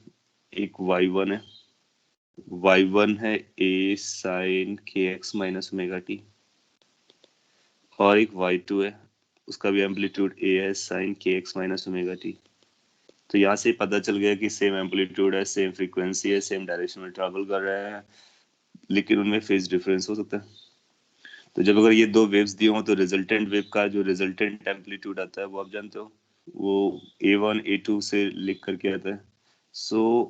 A: एक y1 है, y1 है a sin kx minus omega T, और एक y2 है, उसका भी एम्पलीट्यूड a है sin kx minus omega T. तो यहाँ से पता चल गया कि सेम एम्पलीट्यूड है, सेम फ्रीक्वेंसी है, सेम डायरेक्शन में ट्रैवल कर रहे हैं, लेकिन उनमें फेज डिफरेंस हो सकता है। तो जब अगर ये दो वेव्स दिए हों तो रिजल्टेंट वेव का जो रिजल्टेंट एम्पलीट्यूड आता है वो आप जानते हो, वो a1 a2 से लिख करके आता है। So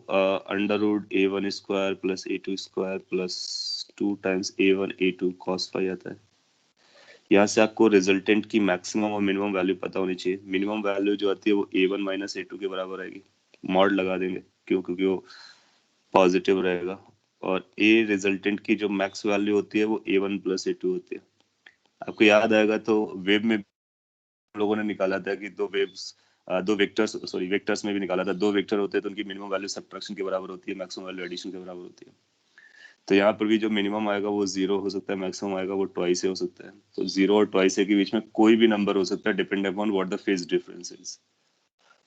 A: under root a1 square plus a2 square plus 2 times a1 a2 cos phi आता है। यहाँ से आपको रिजल्टेंट की मैक्सिमम और मिनिमम वैल्यू पता होनी चाहिए। मिनिमम वैल्यू जो आती है वो a1 माइनस a2 के बराबर आएगी, मॉड लगा देंगे क्यों, क्योंकि वो पॉजिटिव रहेगा। और ए रिजल्टेंट की जो मैक्स वैल्यू होती है वो a1 प्लस a2 होती है। आपको याद आएगा तो वेव में लोगों ने निकाला था कि दो वेक्टर्स में भी निकाला था। दो वेक्टर होते हैं तो उनकी मिनिमम वैल्यू सब्ट्रैक्शन के बराबर होती है, मैक्सिमम वैल्यू एडिशन के बराबर होती है। तो यहाँ पर भी जो मिनिमम आएगा वो 0 हो सकता है, मैक्सिमम आएगा वो ट्वाइस हो सकता है। तो 0 और ट्वाइस के बीच में कोई भी नंबर हो सकता है, depend upon what the phase difference is.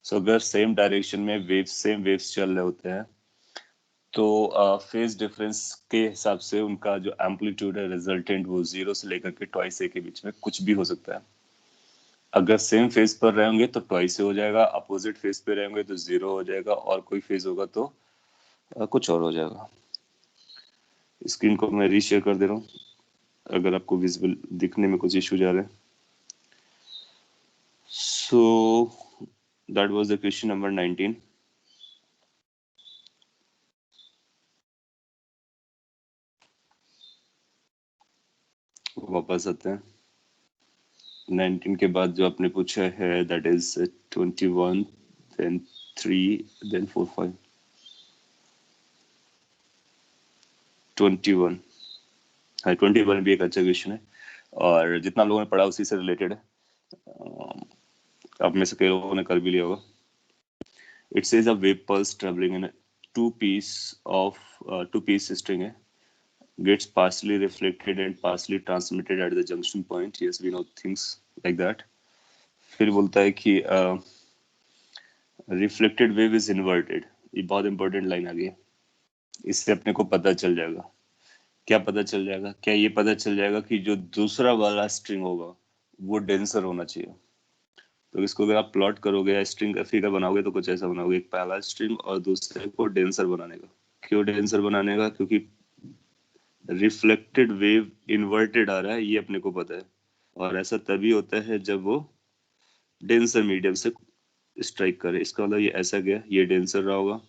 A: So अगर सेम डायरेक्शन में सेम वेव्स चल रहे होते हैं तो फेज डिफरेंस के हिसाब से उनका जो एम्पलीट्यूड है रिजल्टेंट वो 0 से लेकर के ट्वाइस के बीच में कुछ भी हो सकता है। अगर सेम फेज पर रहेंगे तो ट्वाइस हो जाएगा, अपोजिट फेज पे रहेंगे तो 0 हो जाएगा, और कोई फेज होगा तो कुछ और हो जाएगा। स्क्रीन को मैं रीशेयर कर दे रहा हूँ अगर आपको विजिबल दिखने में कुछ इशू जा रहा है। So that was the question number 19। वापस आते हैं 19 के बाद जो आपने पूछा है दैट इज 21 देन 3 देन 4 5 21। हाँ, 21 भी एक अच्छा क्वेश्चन है और जितना लोगों ने पढ़ा उसी से रिलेटेड है। आप में से कई लोगों ने कर भी लिया होगा। It says a wave pulse traveling in a two-piece string है, gets partially reflected and partially transmitted at the junction point. Yes, we know things like that. फिर बोलता है कि reflected wave is inverted. ये बहुत इंपॉर्टेंट लाइन आ गई है। इससे अपने को पता चल जाएगा, क्या पता चल जाएगा, क्या ये पता चल जाएगा कि जो दूसरा वाला स्ट्रिंग होगा वो डेंसर होना चाहिए। तो इसको अगर आप प्लॉट करोगे या स्ट्रिंग का फिगर बनाओगे तो कुछ ऐसा बनाओगे, एक पहला स्ट्रिंग और दूसरे को डेंसर बनाने का। क्यों डेंसर बनाने का, क्योंकि रिफ्लेक्टेड वेव इन्वर्टेड आ रहा है ये अपने को पता है, और ऐसा तभी होता है जब वो डेंसर मीडियम से स्ट्राइक करे। इसका मतलब ये ऐसा गया, ये डेंसर रहा होगा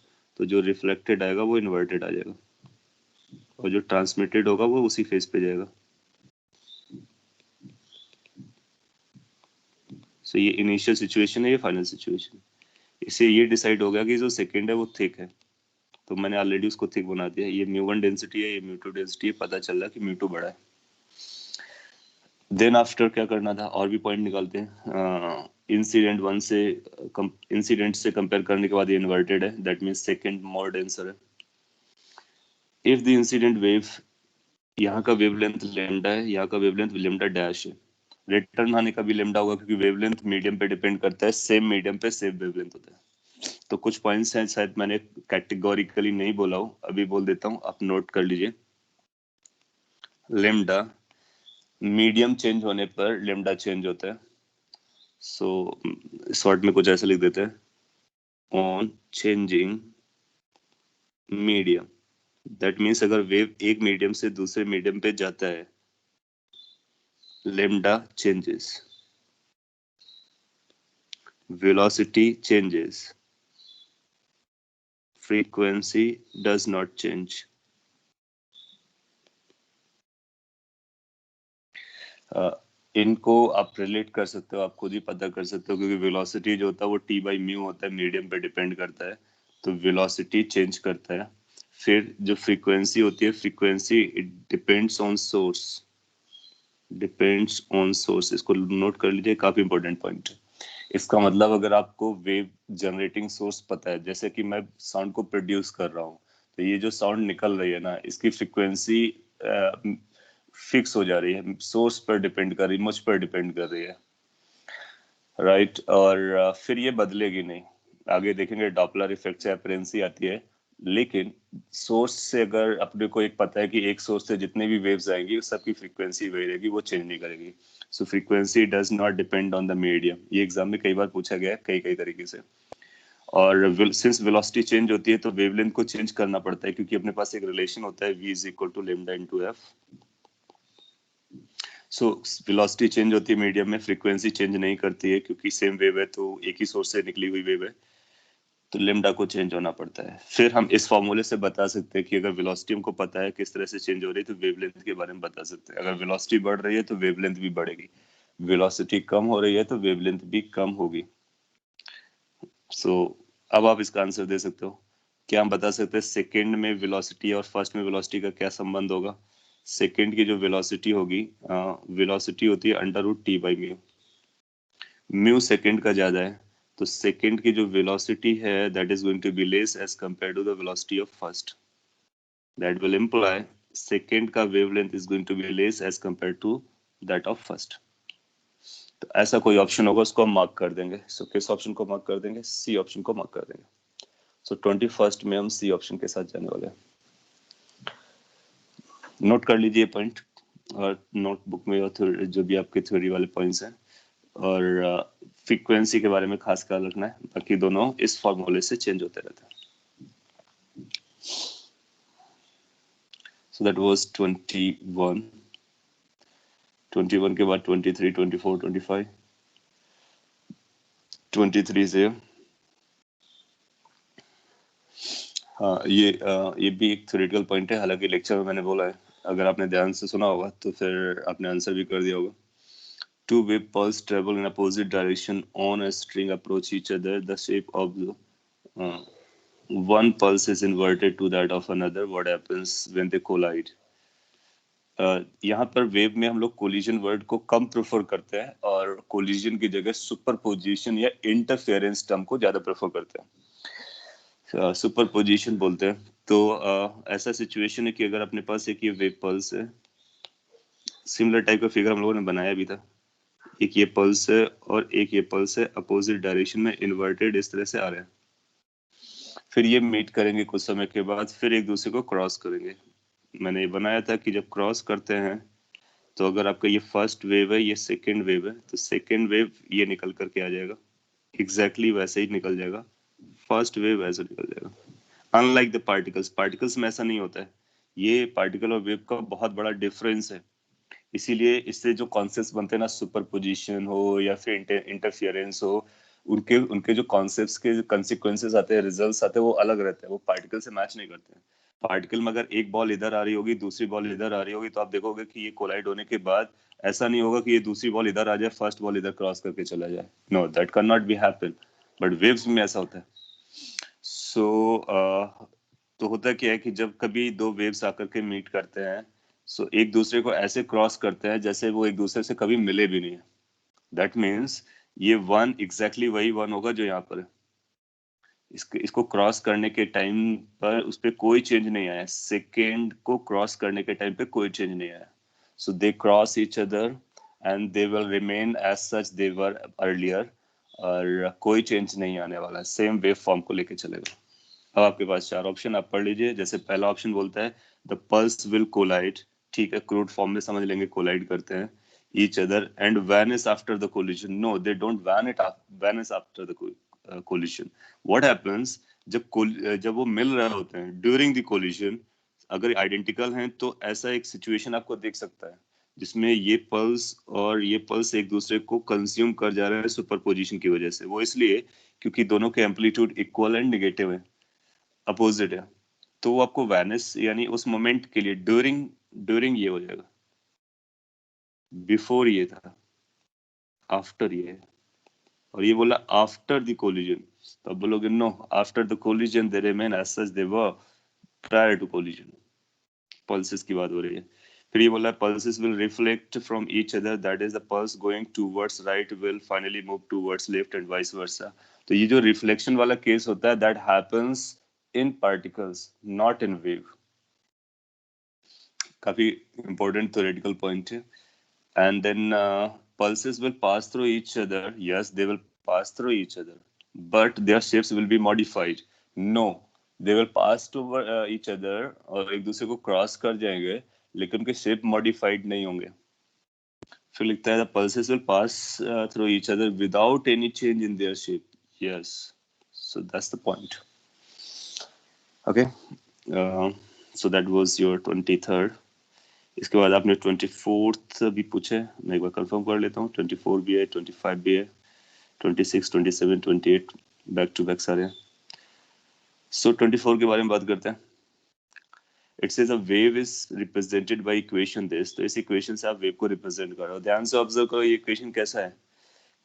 A: तो जो रिफ्लेक्टेड आएगा वो इन्वर्टेड आ जाएगा, और जो ट्रांसमिटेड होगा वो उसी फेस पे जाएगा। सो ये इनिशियल सिचुएशन है, ये फाइनल सिचुएशन। इससे ये डिसाइड हो गया कि जो सेकेंड है वो थिक है, तो मैंने ऑलरेडी उसको थिक बना दिया। ये म्यू1 डेंसिटी है, ये म्यू2 डेंसिटी है, पता चल रहा है कि म्यू2 बड़ा है। देन आफ्टर क्या करना था, और भी पॉइंट निकालते हैं। इंसिडेंट से कंपेयर करने के बाद ये इन्वर्टेड है, that means second more denser है। इफ द इंसिडेंट वेव, यहाँ का वेवलेंथ लैम्डा है, यहाँ का वेवलेंथ लैम्डा डैश है, रिटर्न आने का भी लेमडा होगा क्योंकि वेवलेंथ मीडियम पे डिपेंड करता है, सेम मीडियम पे सेम वेवलेंथ होता है। तो कुछ पॉइंट्स हैं शायद मैंने कैटेगोरिकली नहीं बोला हूँ, अभी बोल देता हूँ, आप नोट कर लीजिए। लेमडा मीडियम चेंज होने पर लेमडा चेंज होता है। सो शॉर्ट में कुछ ऐसा लिख देते हैं, on changing medium, that means अगर वेव एक मीडियम से दूसरे मीडियम पे जाता है, lambda changes, velocity changes, frequency does not change. इनको आप रिलेट कर सकते हो, आप खुद ही पता कर सकते हो, क्योंकि वेलोसिटी जो होता है वो t बाई म्यू होता है, मीडियम पे डिपेंड करता है, तो वेलोसिटी चेंज करता है। फिर जो फ्रीक्वेंसी होती है, frequency it depends on source, depends on source, इसको नोट कर लीजिए, काफी इंपॉर्टेंट पॉइंट है। इसका मतलब अगर आपको वेव जनरेटिंग सोर्स पता है, जैसे कि मैं साउंड को प्रोड्यूस कर रहा हूँ, तो ये जो साउंड निकल रही है ना, इसकी फ्रीक्वेंसी फिक्स हो जा रही है, सोर्स पर डिपेंड कर रही है, मुझ पर डिपेंड कर रही है, राइट। और फिर ये बदलेगी नहीं, आगे देखेंगे डॉपलर इफेक्ट से अपरेंसी आती है, लेकिन सोर्स से अगर अपने को एक पता है कि एक सोर्स से जितने भी वेव्स आएंगी सबकी फ्रीक्वेंसी वही रहेगी, वो चेंज नहीं करेगी। So frequency does not depend on the medium, ये एग्जाम में कई बार पूछा गया है कई कई तरीके से। और सिंस वेलोसिटी चेंज होती है तो वेवलेंथ को चेंज करना पड़ता है, क्योंकि अपने पास एक रिलेशन होता है v is equal to lambda into f। So velocity change होती है मीडियम में, फ्रीक्वेंसी चेंज नहीं करती है क्योंकि सेम वेव है, तो एक ही सोर्स से निकली हुई वेव है, तो लेमडा को चेंज होना पड़ता है। फिर हम इस फॉर्मूले से बता सकते हैं कि अगर वेलोसिटी हमको पता है किस तरह से चेंज हो रही है, तो वेवलेंथ के बारे में बता सकते हैं। अगर वेलोसिटी बढ़ रही है तो वेवलेंथ भी बढ़ेगी, वेलोसिटी कम हो रही है तो वेवलेंथ भी कम होगी। सो अब आप इसका आंसर दे सकते हो। क्या हम बता सकते हैं सेकेंड में वेलोसिटी और फर्स्ट में वेलोसिटी का क्या संबंध होगा? सेकेंड की जो वेलोसिटी होगी, वेलोसिटी होती है under root T by mu, mu second का ज्यादा है, तो सेकेंड की जो वेलोसिटी है that is going to be less as compare to the velocity of first, that will imply second का wavelength is going to be less as compare to that of first. तो ऐसा कोई option होगा उसको हम mark कर देंगे। सो किस ऑप्शन को मार्क कर देंगे? सी ऑप्शन को मार्क कर देंगे। सो 21st में हम सी ऑप्शन के साथ जाने वाले हैं। नोट कर लीजिए पॉइंट, और नोटबुक में और जो भी आपके थ्योरी वाले पॉइंट्स हैं, और फ्रीक्वेंसी के बारे में खास ख्याल रखना है, बाकी दोनों इस फॉर्मूले से चेंज होते रहते हैं। सो दैट वाज 21 के बाद 23, 24, 25, 23 से हाँ, ये भी एक थ्योरेटिकल पॉइंट है, हालांकि लेक्चर में मैंने बोला है, अगर आपने ध्यान से सुना होगा तो फिर आपने आंसर भी कर दिया होगा। Two wave pulse travel in opposite direction on a string approach each other. The shape of the one pulse is inverted to that of another. What happens when they collide? यहाँ पर wave में हम लोग collision word को कम prefer करते हैं, और collision की जगह सुपरपोजिशन या इंटरफेरेंस टर्म को ज्यादा प्रेफर करते हैं, सुपरपोजिशन बोलते हैं। तो ऐसा सिचुएशन है कि अगर अपने पास एक ये वेव पल्स है, सिमिलर टाइप का फिगर हम लोगों ने बनाया भी था, एक ये पल्स है और एक ये पल्स है, अपोजिट डायरेक्शन में इन्वर्टेड इस तरह से आ रहे हैं, फिर ये मीट करेंगे कुछ समय के बाद, फिर एक दूसरे को क्रॉस करेंगे। मैंने ये बनाया था कि जब क्रॉस करते हैं तो अगर आपका ये फर्स्ट वेव है, ये सेकेंड वेव है, तो सेकेंड वेव ये निकल करके आ जाएगा, एग्जैक्टली वैसे ही निकल जाएगा, फर्स्ट वेव ऐसे निकल जाएगा। अनलाइक द पार्टिकल्स, पार्टिकल्स में ऐसा नहीं होता है, ये पार्टिकल और वेव का बहुत बड़ा डिफरेंस है। इसीलिए इससे जो कॉन्सेप्ट्स बनते हैं ना, सुपरपोजिशन हो या फिर इंटरफियरेंस हो, उनके उनके जो कॉन्सेप्ट्स के कंसिक्वेंसेस आते हैं, रिजल्ट्स आते हैं, वो अलग रहते हैं, वो पार्टिकल से मैच नहीं करते हैं। पार्टिकल में अगर एक बॉल इधर आ रही होगी, दूसरी बॉल इधर आ रही होगी, तो आप देखोगे कि ये कोलाइड होने के बाद ऐसा नहीं होगा कि ये दूसरी बॉल इधर आ जाए, फर्स्ट बॉल इधर क्रॉस करके चला जाए, no, that can not be happen, but waves में ऐसा होता है। सो तो होता क्या है कि जब कभी दो वेव्स आकर के मीट करते हैं, सो एक दूसरे को ऐसे क्रॉस करते हैं जैसे वो एक दूसरे से कभी मिले भी नहीं है। दैट मीन्स ये वन एग्जैक्टली वही वन होगा जो यहाँ पर है, इसको क्रॉस करने के टाइम पर उस पर कोई चेंज नहीं आया, सेकेंड को क्रॉस करने के टाइम पे कोई चेंज नहीं आया। So they cross each other and they will remain as such they were earlier, और कोई चेंज नहीं आने वाला, सेम वेव फॉर्म को लेके चलेगा। अब आपके पास चार ऑप्शन, आप पढ़ लीजिए। जैसे पहला ऑप्शन बोलता है द पल्स विल कोलाइड, ठीक है, क्रूड फॉर्म में समझ लेंगे, कोलाइड करते हैं each other and vanish after the collision. No, they don't vanish after the collision. What happens जब वो मिल रहे होते हैं during the collision, अगर आइडेंटिकल हैं तो ऐसा एक सिचुएशन आपको देख सकता है जिसमें ये पल्स और ये पल्स एक दूसरे को कंज्यूम कर जा रहे हैं सुपरपोजिशन की वजह से। वो इसलिए क्योंकि दोनों के एम्पलीट्यूड इक्वल एंड नेगेटिव है, अपोजिट है, तो वो आपको वैनिश यानी उस मोमेंट के लिए ड्यूरिंग ये हो जाएगा, बिफोर ये था, आफ्टर ये है, और ये बोला आफ्टर द कोलिजन, तो अब बोलोगे no, after the collision they remain as such they were prior to collision. Pulses की बात हो रही है। फिर ये बोला pulses will reflect from each other, that is the pulse going towards right will finally move towards left and vice versa. तो ये जो रिफ्लेक्शन वाला केस होता है that happens in particles, not in wave. काफी इंपॉर्टेंट थ्योरेटिकल पॉइंट है। And then pulses will pass through each other. Yes, they will pass through each other, but their shapes will be modified. No, they will pass through each other और एक दूसरे को cross कर जाएंगे, लेकिन उनके shape modified नहीं होंगे। फिर लिखता है the pulses will pass through each other without any change in their shape. Yes, so that's the point. Okay, so that was your 23rd. इसके बाद आपने 24th भी पूछे, मैं एक बार कंफर्म कर लेता हूँ। 24 भी है, 25 भी है, 26, 27, 28 बैक टू बैक सारे। सो 24 के बारे में बात करते हैं। It says a wave is represented by equation this, तो इस इक्वेशन से आप वेव को रिप्रेजेंट करो। ध्यान से ऑब्जर्व करो ये इक्वेशन कैसा है।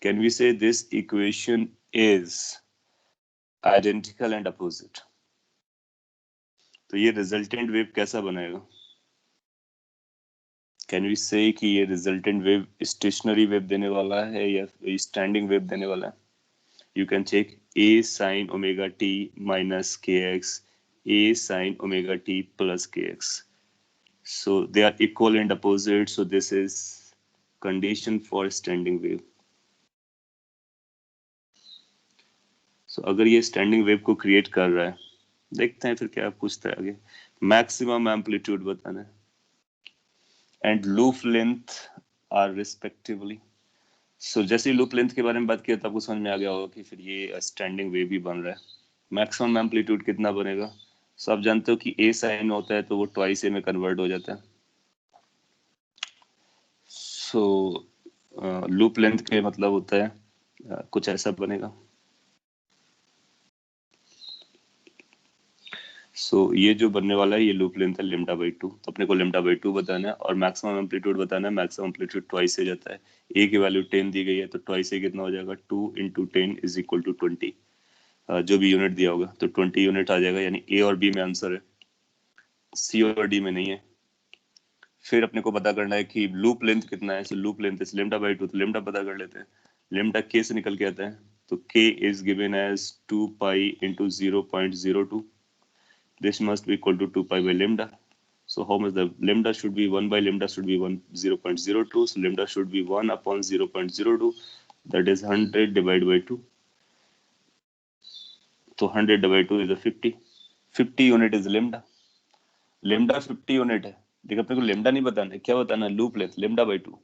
A: Can we say this equation is identical and opposite, तो ये रिजल्टेंट वेव कैसा बनेगा। कैन वी से कि ये रिजल्टेंट वेव स्टेशनरी वेव देने वाला है या स्टैंडिंग वेव देने वाला है। You can check a sin omega t minus kx, a sin omega t plus kx, so they are equal and opposite, so this is condition for standing wave. so अगर ये standing wave को create कर रहा है, देखते हैं फिर क्या पूछता है आगे। मैक्सिमम एम्पलीट्यूड बताना है and loop length are respectively. So जैसे लूप लेंथ के बारे में बात किया तो आपको समझ में आ गया होगा कि फिर ये स्टैंडिंग वेव भी बन रहा है। मैक्सिमम एम्पलीट्यूड कितना बनेगा। सो आप जानते हो कि ए साइन होता है तो वो ट्वाइस ए में कन्वर्ट हो जाता है। सो लूप लेंथ के मतलब होता है कुछ ऐसा बनेगा। सो ये जो बनने वाला है ये लूप लेंथ है लेमडा बाई 2, तो अपने को लेमडा बाई 2 बताना है और मैक्सिमम एम्पलीट्यूड बताना है। मैक्सिमम एम्पलीट्यूड ट्वाइस से जाता है, ए की वैल्यू 10 दी गई है तो ट्वाइस से कितना हो जाएगा 2 × 10 इज इक्वल टू 20। जो भी यूनिट दिया होगा तो 20 यूनिट आ जाएगा, यानी ए और बी में आंसर है, सी और डी में नहीं है। फिर अपने को पता करना है कि लूप लेंथ कितना है। Loop length is lambda by 2, तो लेमडा पता कर लेते हैं। लेमडा के से निकल के आता है, तो k is given as 2 pi × 0.02, this must be equal to 2 pi by lambda. So how much the lambda should be? 1 by lambda should be 0.02, so lambda should be 1 upon 0.02, that is 100 divided by 2. So 100 divided by 2 is a 50 unit is lambda. Lambda 50 unit है। देखो अपने को lambda नहीं बताना है, क्या बताना है, लूप लेंथ lambda by 2।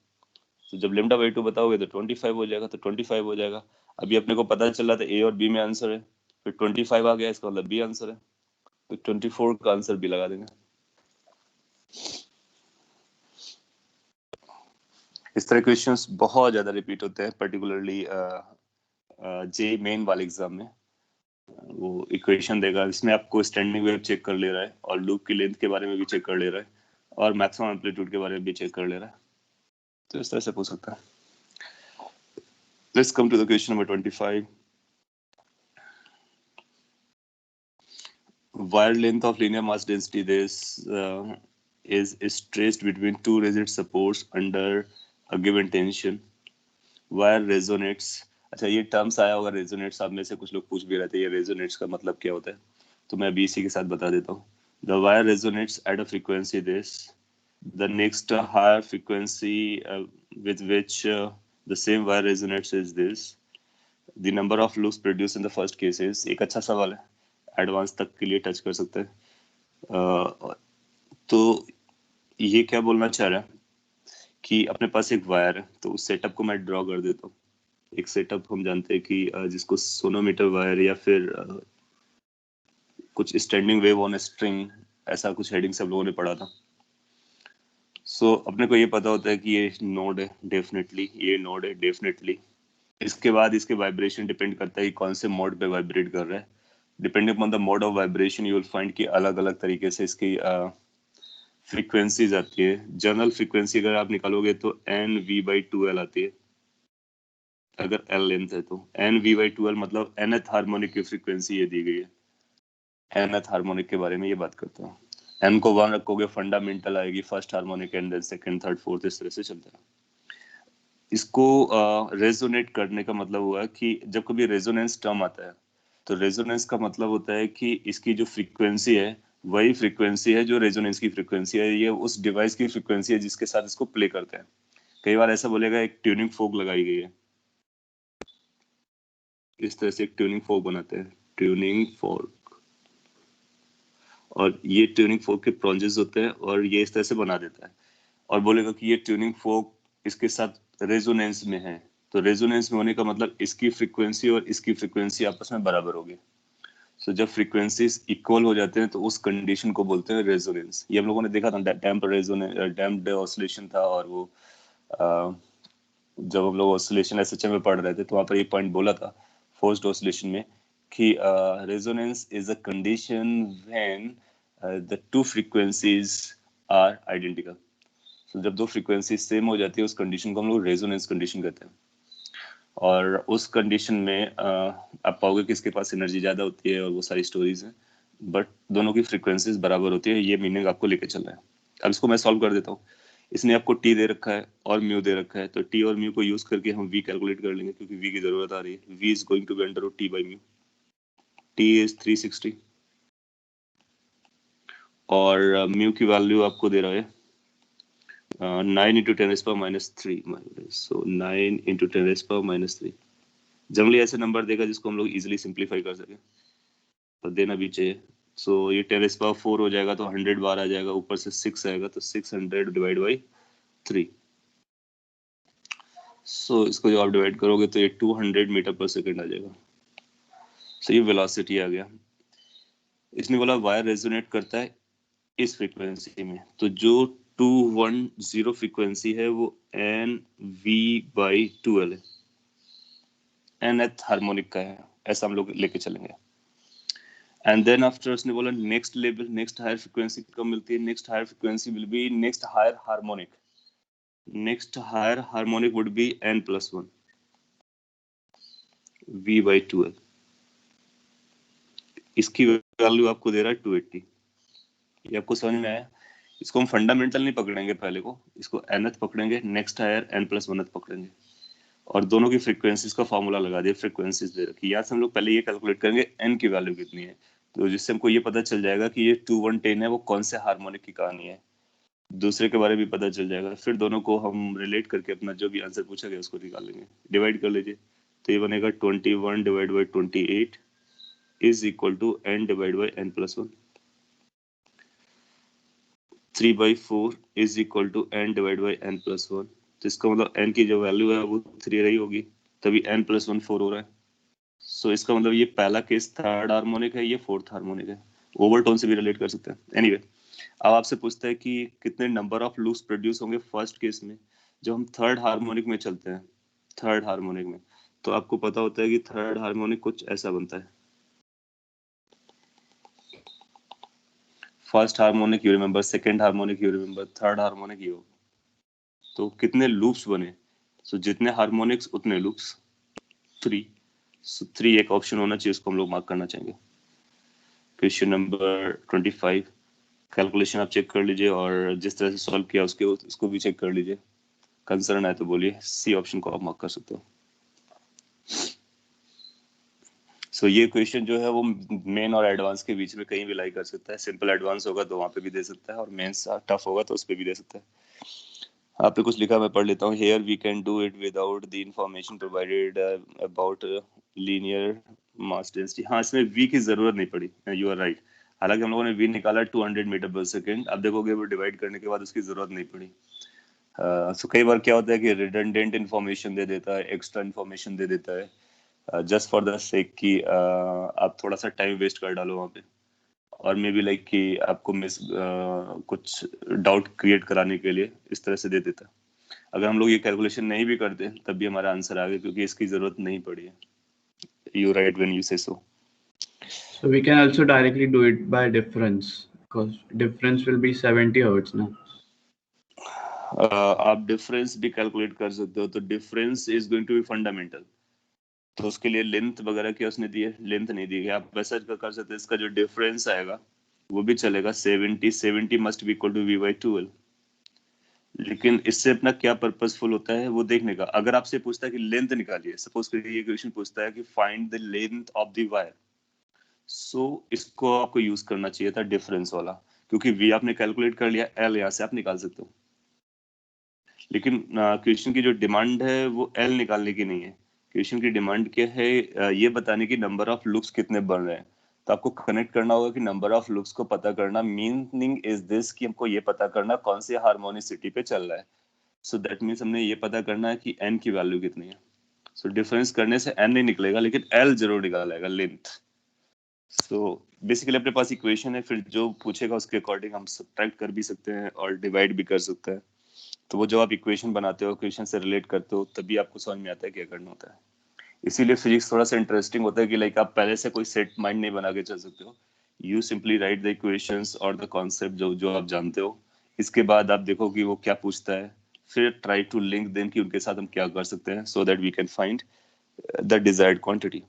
A: तो जब lambda by 2 बताओगे तो 25 हो जाएगा, तो 25 हो जाएगा। अभी अपने को पता चला था A और B में आंसर है, फिर 25 आ गया, इसका मतलब B आंसर है, तो 24 का आंसर भी लगा देंगे। इस तरह क्वेश्चंस बहुत ज्यादा रिपीट होते हैं, पर्टिकुलरली जे मेन वाले एग्जाम में। वो इक्वेशन देगा, इसमें आपको स्टैंडिंग वेव चेक कर ले रहा है और लूप की लेंथ के बारे में भी चेक कर ले रहा है और मैक्सिमम एम्पलीट्यूड के बारे में भी चेक कर ले रहा है, तो इस तरह से पूछ सकता है। Let's come to the question number 25। Wire length of linear mass density this is traced between two rigid supports under a given tension. Wire resonates. अच्छा ये टर्म्स आया होगा रेजोनेट्स, आप में से कुछ लोग पूछ भी रहे थे ये रेजोनेट्स का मतलब क्या होता है, तो मैं भी इसी के साथ बता देता हूँ। The wire resonates at a frequency this, The next higher frequency with which the same wire resonates is this. The number of loops produced in the first case is, एक अच्छा सवाल है, एडवांस तक के लिए टच कर सकते हैं। तो ये क्या बोलना चाह रहा है कि अपने पास एक वायर है, तो उस सेटअप को मैं ड्रॉ कर देता हूँ। एक सेटअप हम जानते हैं कि जिसको सोनोमीटर वायर या फिर कुछ स्टैंडिंग वेव ऑन स्ट्रिंग, ऐसा कुछ हेडिंग सब लोगों ने पढ़ा था। सो अपने को ये पता होता है कि ये नोड है डेफिनेटली, ये नोड है डेफिनेटली। इसके बाद इसके वाइब्रेशन डिपेंड करता है कि कौन से मोड पे वाइब्रेट कर रहा है। Depending upon the mode of vibration you will find कि अलग अलग तरीके से इसकी फ्रीक्वेंसीज आती है। जनरल फ्रीक्वेंसी अगर आप निकालोगे तो NV/2L आती है अगर L लेंथ है तो। NV/2L मतलब nth हार्मोनिक की फ्रीक्वेंसी ये दी गई है। nth हार्मोनिक के बारे में ये बात करते हैं। n को 1 रखोगे फंडामेंटल आएगी, first harmonic and then second, third, fourth, इस तरह से चलता है। इसको रेजोनेट करने का मतलब हुआ कि जब कभी रेजोनेंस टर्म आता है तो रेजोनेंस का मतलब होता है कि इसकी जो फ्रीक्वेंसी है वही फ्रीक्वेंसी है जो रेजोनेंस की फ्रीक्वेंसी है, ये उस डिवाइस की फ्रीक्वेंसी है जिसके साथ इसको प्ले करते हैं। कई बार ऐसा बोलेगा एक ट्यूनिंग फोक लगाई गई है, इस तरह से एक ट्यूनिंग फोक बनाते हैं, ट्यूनिंग फोक, और ये ट्यूनिंग फोक के प्रोंजेस होते हैं और ये इस तरह से बना देता है और बोलेगा कि ये ट्यूनिंग फोक इसके साथ रेजोनेंस में है। तो रेजोनेंस में होने का मतलब इसकी फ्रीक्वेंसी और इसकी फ्रीक्वेंसी आपस में बराबर होगी। सो जब फ्रीक्वेंसीज इक्वल हो जाते हैं तो उस कंडीशन को बोलते हैं रेजोनेंस। ये हम लोगों ने देखा था, डैम्प्ड ऑसिलेशन था, और वो जब हम लोग ऑसिलेशन एसएचएम में पढ़ रहे थे तो वहां पर ये पॉइंट बोला था फोर्स्ड ऑसिलेशन में कि resonance is a condition when the two frequencies are identical. तो जब दो फ्रीक्वेंसी सेम हो जाती है उस कंडीशन को हम लोग रेजोनेंस कंडीशन कहते हैं। और उस कंडीशन में आप पाओगे कि इसके पास एनर्जी ज्यादा होती है और वो सारी स्टोरीज हैं, बट दोनों की फ्रीक्वेंसीज बराबर होती है। ये मीनिंग आपको लेके चल रहा है। अब इसको मैं सॉल्व कर देता हूँ। इसने आपको टी दे रखा है और म्यू दे रखा है, तो टी और म्यू को यूज करके हम वी कैलकुलेट कर लेंगे क्योंकि वी की जरूरत आ रही है। V is going to be under root T by mu. T is 360 और म्यू की वैल्यू आपको दे रहा है 9 into 10 raised power minus 3, so 9 into 10 raised power minus 3। Generally ऐसे नंबर देगा जिसको हम लोग इजीली सिंप्लीफाई कर सके, तो देना भी चाहिए। सो ये 10 raised power 4 हो जाएगा तो 100 बार आ जाएगा, ऊपर से 6 आएगा तो 600 डिवाइड बाई 3। सो इसको जब आप डिवाइड करोगे तो ये 200 मीटर पर सेकेंड आ जाएगा। सो ये वेलोसिटी आ गया। इसने बोला वायर रेजोनेट करता है इस फ्रीक्वेंसी में, तो जो 210 फ्रीक्वेंसी है वो NV/2L है, nth हार्मोनिक का है, ऐसा हम लोग लेके चलेंगे। एंड देन आफ्टर उसने बोला next level, next higher frequency कब मिलती है? Next higher frequency will be next higher harmonic. Next higher harmonic would be n+1 V/2L। इसकी वैल्यू आपको दे रहा है 280। ये आपको समझ में आया? इसको हम फंडामेंटल नहीं पकड़ेंगे, पहले को इसको nth पकड़ेंगे, नेक्स्ट हायर n+1th पकड़ेंगे और दोनों की फ्रीक्वेंसीज का फॉर्मूला लगा दिया, फ्रीक्वेंसीज दे रखी। यहाँ से हम लोग पहले ये कैलकुलेट करेंगे n की वैल्यू कितनी है, तो जिससे हमको ये पता चल जाएगा कि ये 2110 है वो कौन से हार्मोनिक की कहानी है। दूसरे के बारे में भी पता चल जाएगा, फिर दोनों को हम रिलेट करके अपना जो भी आंसर पूछा गया उसको निकाल लेंगे। डिवाइड कर लीजिए तो ये बनेगा 21 divide by 28 is equal to n divide by n+1। 3/4 is equal to n divide by n+1। तो इसका मतलब n की जो वैल्यू है वो 3 रही होगी, तभी n+1 4 हो रहा है। सो इसका मतलब ये पहला केस थर्ड हार्मोनिक है, ये फोर्थ हार्मोनिक है। ओवरटोन से भी रिलेट कर सकते हैं। एनीवे अब आपसे पूछता है कि कितने नंबर ऑफ लूप्स प्रोड्यूस होंगे फर्स्ट केस में जब हम थर्ड हार्मोनिक में चलते हैं। थर्ड हार्मोनिक में तो आपको पता होता है कि थर्ड हार्मोनिक कुछ ऐसा बनता है। First harmonic you remember, second harmonic you remember, third harmonic you. तो कितने लूप्स बने? सो जितने हार्मोनिक्स उतने लूप्स, 3। सो 3 एक ऑप्शन होना चाहिए, उसको हम लोग मार्क करना चाहेंगे। क्वेश्चन नंबर 25 कैलकुलेशन आप चेक कर लीजिए और जिस तरह से सॉल्व किया उसको भी चेक कर लीजिए। कंसर्न है तो बोलिए, सी ऑप्शन को आप मार्क कर सकते हो। सो ये क्वेश्चन जो है वो मेन और एडवांस के बीच में कहीं भी लाई कर सकता है। सिंपल एडवांस होगा तो वहाँ पे भी दे सकता है, और मेन टफ होगा तो उस पर भी दे सकता है। यहाँ पे कुछ लिखा, मैं पढ़ लेता हूँ। Here we can do it without the information provided about linear mass density. हाँ, इसमें वी की जरूरत नहीं पड़ी, यू आर राइट। हालांकि हम लोगों ने वी निकाला 200 मीटर पर सेकेंड, अब देखोगे वो डिवाइड करने के बाद उसकी जरूरत नहीं पड़ी। सो कई बार क्या होता है कि रिडंडेंट इन्फॉर्मेशन दे देता है, एक्स्ट्रा इन्फॉर्मेशन दे देता है, जस्ट फॉर द सेक कि आप थोड़ा सा टाइम वेस्ट कर डालो वहाँ पे, और मे बी लाइक कि आपको कुछ डाउट क्रिएट कराने के लिए इस तरह से दे देता। अगर हम लोग ये कैलकुलेशन नहीं भी करते तब भी हमारा आंसर आ गया, क्योंकि इसकी जरूरत नहीं पड़ी है। यू राइट व्हेन यू से सो।
C: So we can also directly do it by difference, because difference will be 70 hertz now.
A: आप डिफरेंस भी कैलकुलेट कर सकते हो, तो difference is going to be fundamental. तो उसके लिए लेंथ वगैरह क्या उसने दी है? लेंथ नहीं दी है। आप वैसा कर सकते हैं, इसका जो डिफरेंस आएगा वो भी चलेगा। 70 must be equal to v by 12। लेकिन इससे अपना क्या पर्पसफुल होता है वो देखने का। अगर आपसे पूछता है कि लेंथ निकालिए, सपोज करिए ये क्वेश्चन पूछता है कि find the length of the wire, so इसको आपको यूज करना चाहिए था डिफरेंस वाला, क्योंकि वी आपने कैलकुलेट कर लिया, एल यहाँ से आप निकाल सकते हो। लेकिन क्वेश्चन की जो डिमांड है वो एल निकालने की नहीं है। क्वेश्चन की डिमांड क्या है? ये बताने की नंबर ऑफ लुक्स कितने बन रहे हैं। तो आपको कनेक्ट करना होगा कि नंबर ऑफ लुक्स को पता करना, मीनिंग इज दिस कि हमको ये पता करना कौन से हार्मोनिसिटी पे चल रहा है। सो दैट मीन्स हमने ये पता करना है कि एन की वैल्यू कितनी है। सो डिफरेंस करने से एन नहीं निकलेगा, लेकिन एल जरूर निकालेगा, लेंथ। सो बेसिकली अपने पास इक्वेशन है, फिर जो पूछेगा उसके अकॉर्डिंग हम सब्ट्रैक्ट कर भी सकते हैं और डिवाइड भी कर सकते हैं। तो वो जब आप इक्वेशन बनाते हो, इक्वेशन से रिलेट करते हो, तभी आपको समझ में आता है क्या करना होता है। इसीलिए फिजिक्स थोड़ा सा इंटरेस्टिंग होता है कि लाइक आप पहले से कोई सेट माइंड नहीं बना के चल सकते हो। You simply write the equations और द कॉन्सेप्ट जो जो आप जानते हो। इसके बाद आप देखो कि वो क्या पूछता है, फिर ट्राई टू लिंक देम कि उनके साथ हम क्या कर सकते हैं, so that we can find the desired quantity.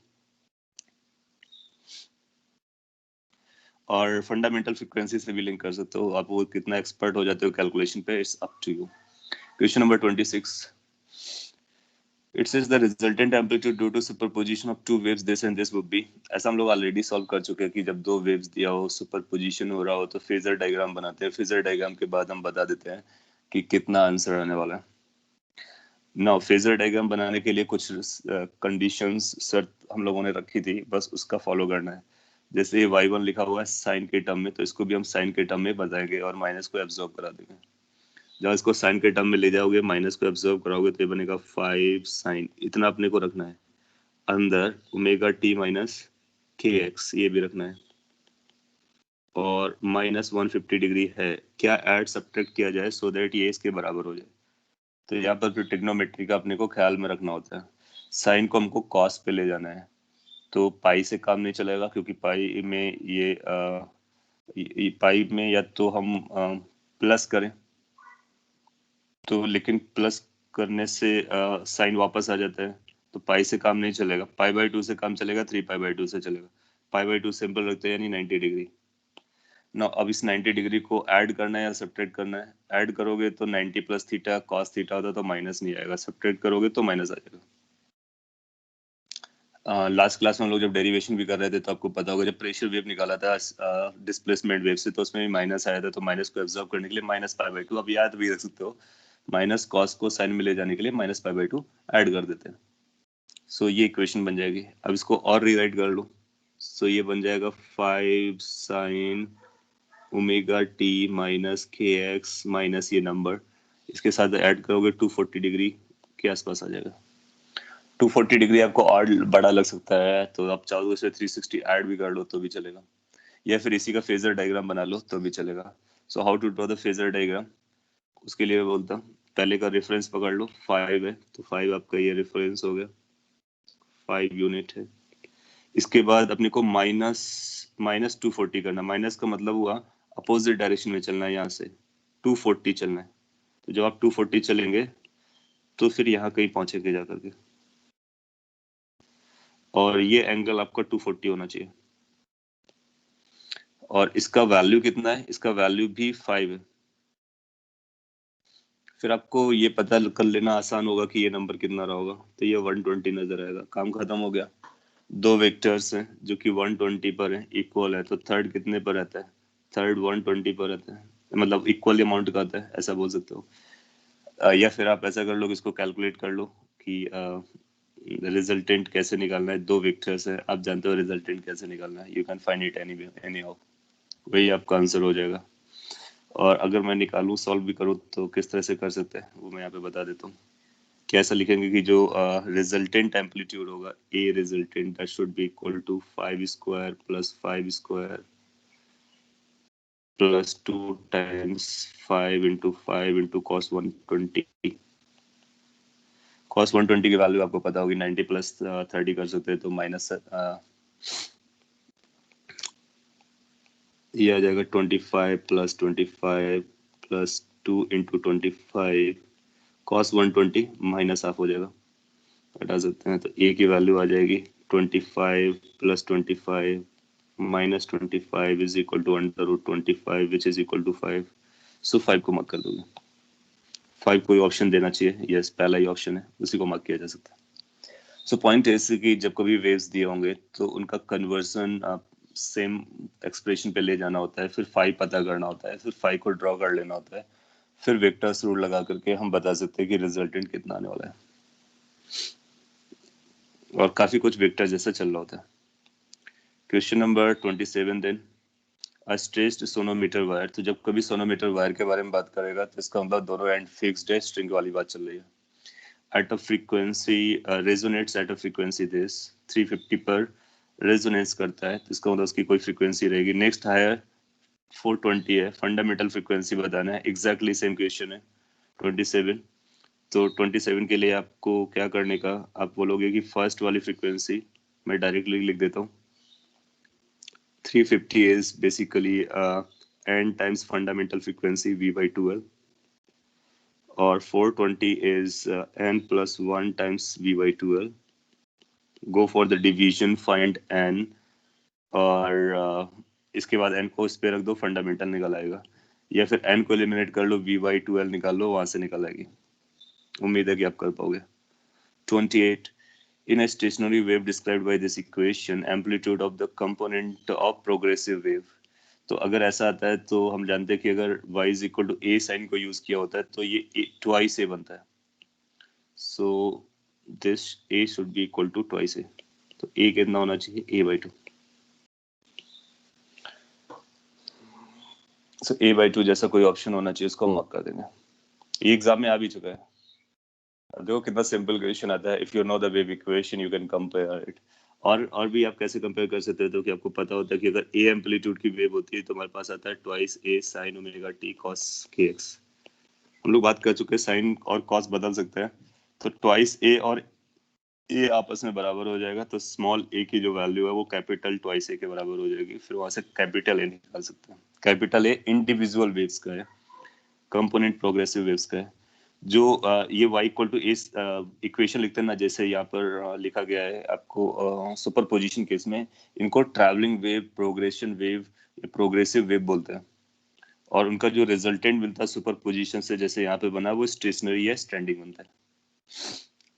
A: और फंडामेंटल फ्रीक्वेंसी से भी लिंक कर सकते हो आप। वो कितना एक्सपर्ट हो जाते हो कैलकुलेशन पे, it's up to you. Question number 26, it says the resultant amplitude due to superposition of two waves this and this would be। ऐसा हम लोग ऑलरेडी सॉल्व कर चुके हैं कि जब दो वेव्स दिया हो, सुपरपोजिशन हो रहा हो, तो फेजर डायग्राम बनाते हैं। फेजर डायग्राम के बाद हम बता देते हैं कि कितना आंसर आने वाला है। नाउ फेजर डायग्राम बनाने के लिए कुछ कंडीशंस शर्त हम लोगों ने रखी थी, बस उसका फॉलो करना है। जैसे ये y1 लिखा हुआ है साइन के टर्म में, तो इसको भी हम साइन के टर्म में बताएंगे और माइनस को एब्जॉर्ब करा देंगे। जब इसको साइन के टर्म में ले जाओगे, माइनस को एब्जॉर्ब कराओगे, तो ये बनेगा 5 साइन। इतना अपने को रखना है। अंदर ओमेगा टी माइनस के एक्स ये भी रखना है, और माइनस 150 डिग्री है। क्या ऐड सब्ट्रैक्ट किया जाए सो दैट ये इसके बराबर हो जाए। तो यहाँ पर फिर ट्रिग्नोमेट्री का अपने को ख्याल में रखना होता है। साइन को हमको कॉस पे ले जाना है, तो पाई से काम नहीं चलेगा, क्योंकि पाई में पाई में या तो हम प्लस करें, तो लेकिन प्लस करने से साइन वापस आ जाता है, तो पाई से काम नहीं चलेगा। पाई बाई 2 से काम चलेगा, 3 पाई बाई 2 से चलेगा। पाई बाई 2 सिंपल रखते हैं, यानी 90 डिग्री। ना अब इस 90 डिग्री को ऐड करना है या सब्ट्रैक्ट करना है? ऐड करोगे तो 90 प्लस थीटा कॉस थीटा होता, तो माइनस नहीं आएगा। सब्ट्रैक्ट करोगे तो माइनस आ जाएगा। लास्ट क्लास में हम लोग जब डेरिवेशन भी कर रहे थे, तो आपको पता होगा जब प्रेशर वेव निकाला था डिस्प्लेसमेंट वेव से, तो उसमें भी माइनस आया था। तो माइनस को एब्जॉर्ब करने के लिए माइनस पाई बाई 2, अब याद भी रख सकते हो, माइनस कॉस को साइन में ले जाने के लिए माइनस पाई बाई 2 ऐड कर देते हैं। सो ये इक्वेशन बन जाएगी। अब इसको और रीराइट कर लो, सो ये बन जाएगा 5 साइन ओमेगा टी माइनस के एक्स माइनस ये नंबर, इसके साथ ऐड करोगे 240 डिग्री के आसपास आ जाएगा। 240 डिग्री आपको और बड़ा लग सकता है, तो आप चाहो इसे 360 ऐड भी कर लो तो भी चलेगा, या फिर इसी का फेजर डायग्राम बना लो तो भी चलेगा। So how to draw the phasor diagram, उसके लिए मैं बोलता हूँ पहले का रेफरेंस पकड़ लो। 5 है तो 5 आपका ये रेफरेंस हो गया, 5 यूनिट है। इसके बाद अपने को माइनस 240 करना। माइनस का मतलब हुआ अपोजिट डायरेक्शन में चलना है, यहाँ से 240 चलना है। तो जब आप 240 चलेंगे तो फिर यहाँ कहीं पहुंचेंगे जाकर के, और ये एंगल आपका 240 होना चाहिए। और इसका वैल्यू कितना है? इसका वैल्यू भी 5 है। फिर आपको ये पता कर लेना आसान होगा कि ये नंबर कितना रहा होगा, तो ये 120 नजर आएगा। काम खत्म हो गया। दो वेक्टर्स हैं जो कि 120 पर है, इक्वल है, तो थर्ड कितने पर रहता है? थर्ड 120 पर रहता है, मतलब इक्वल अमाउंट का आता है, ऐसा बोल सकते हो। या फिर आप ऐसा कर लो कि इसको कैलकुलेट कर लो कि रिजल्टेंट कैसे निकालना है। दो वेक्टर्स है, आप जानते हो रिजल्टेंट कैसे निकालना है, you can find it any how, वही आपका आंसर हो जाएगा। और अगर मैं निकालूं, सॉल्व भी करूं, तो किस तरह से कर सकते हैं वो मैं यहाँ पे बता देता हूँ। कैसा लिखेंगे कि जो रिजल्टेंट एम्पलीट्यूड होगा, A resultant, that should be equal to 5 square plus 5 square plus 2 times 5 into 5 into cos 120। Cos 120 की वैल्यू आपको पता होगी, 90 प्लस 30 कर सकते हैं, तो माइनस ये आ जाएगा 25 plus 25 plus 2 into 25, cos 120 minus half हो जाएगा, हटा सकते हैं, तो ए की वैल्यू आ जाएगी 25 plus 25 minus 25 is equal to under root 25 which is equal to 5। So 5 को मार्क कर दोगे, 5 कोई ऑप्शन देना चाहिए, यस पहला ही ऑप्शन है, उसी को मार्क किया जा सकता है। सो पॉइंट ऐसे कि जब कभी वेव्स दिए होंगे तो उनका कन्वर्सन सेम एक्सप्रेशन पे ले जाना होता है, फिर 5 पता करना होता है, फिर 5 को ड्रॉ कर लेना होता है, फिर वेक्टर्स रूल लगा करके हम बता सकते हैं कि रिजल्टेंट कितना आने वाला है, और काफी कुछ वेक्टर जैसा चल रहा होता है। Question number 27 then, a stretched sonometer wire. तो जब कभी सोनोमीटर वायर के बारे में बात करेगा तो इसका मतलब दोनों एंड फिक्स्ड है, स्ट्रिंग वाली बात चल रही है। at a frequency resonates at a frequency this 350 पर रेजोनेंस करता है, तो इसका मतलब उसकी कोई फ्रीक्वेंसी रहेगी। नेक्स्ट हायर 420 है, फंडामेंटल फ्रीक्वेंसी बताना है, एग्जैक्टली सेम क्वेश्चन है 27। तो 27 के लिए आपको क्या करने का, आप बोलोगे कि फर्स्ट वाली फ्रीक्वेंसी मैं डायरेक्टली लिख देता हूँ, 350 is basically n times fundamental frequency v by 12, और 420 is n plus 1 times v by 12. Go for the division, find n, और इसके बाद n को इस पे रख दो, फंडामेंटल निकल आएगा, या फिर n को एलिमिनेट कर लो, v by 12 निकाल लो, वहां से निकल आएगी। उम्मीद है कि आप कर पाओगे। 28, in a stationary wave described by this equation, amplitude of the component of progressive wave। तो अगर ऐसा आता है तो हम जानते हैं कि अगर y is equal to a sine को यूज किया होता है तो ये ट्वाइस a बनता है, so this a should be equal to twice a, तो a कितना होना चाहिए, a by 2। so a by 2 जैसा कोई ऑप्शन होना चाहिए, उसको मार्क कर देंगे। ये एग्जाम में आ भी चुका है, देखो कितना सिंपल क्वेश्चन आता है। If you know the wave equation you can compare it. और भी आप कैसे कंपेयर कर सकते हो, तो कि आपको पता होता है कि अगर a एम्पलीट्यूड की वेव होती है तो हमारे पास आता है twice a sin omega t cos kx। हम लोग बात कर चुके हैं साइन और कॉस बदल सकते हैं, तो ट्वाइस a और a आपस में बराबर हो जाएगा, तो स्मॉल a की जो वैल्यू है वो कैपिटल ट्वाइस a के बराबर हो जाएगी, फिर वहां से कैपिटल a निकाल सकते हैं। कैपिटल a इंडिविजुअल वेव्स का है, कंपोनेंट प्रोग्रेसिव वेव्स का है। जो ये y equal to s equation लिखते हैं ना, जैसे यहाँ पर लिखा गया है आपको सुपरपोजिशन केस में, इनको travelling wave, progression wave, progressive wave बोलते हैं, और उनका जो रिजल्टेंट मिलता है सुपरपोजिशन से, जैसे यहाँ पे बना, वो स्टेशनरी या स्टैंडिंग बनता है।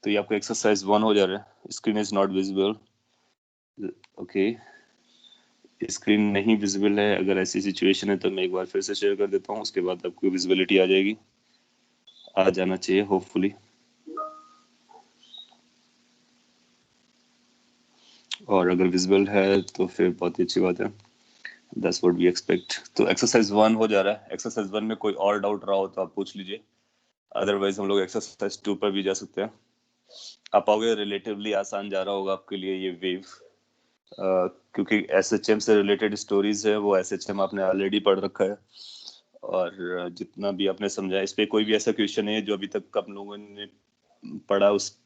A: तो ये आपको एक्सरसाइज 1 हो जा रहा है। Screen is not visible, okay, screen नहीं विजिबल है। अगर ऐसी सिचुएशन है तो मैं एक बार फिर से शेयर कर देता हूँ, उसके बाद आपको विजिबिलिटी आ जाएगी, आ जाना चाहिए होपफुली। और अगर विजिबल है तो फिर बहुत ही अच्छी बात है, दैट्स व्हाट वी एक्सपेक्ट। तो एक्सरसाइज 1 हो जा रहा है। एक्सरसाइज 1 में कोई और डाउट रहा हो तो आप पूछ लीजिए, अदरवाइज हम लोग एक्सरसाइज 2 पर भी जा सकते हैं। आप पाओगे रिलेटिवली आसान जा रहा होगा आपके लिए ये वेव, क्योंकि एसएचएम से रिलेटेड स्टोरीज है, वो एसएचएम आपने ऑलरेडी पढ़ रखा है, और जितना भी आपने समझा, इस पे कोई भी ऐसा क्वेश्चन नहीं है जो अभी तक आप लोगों ने पढ़ा उस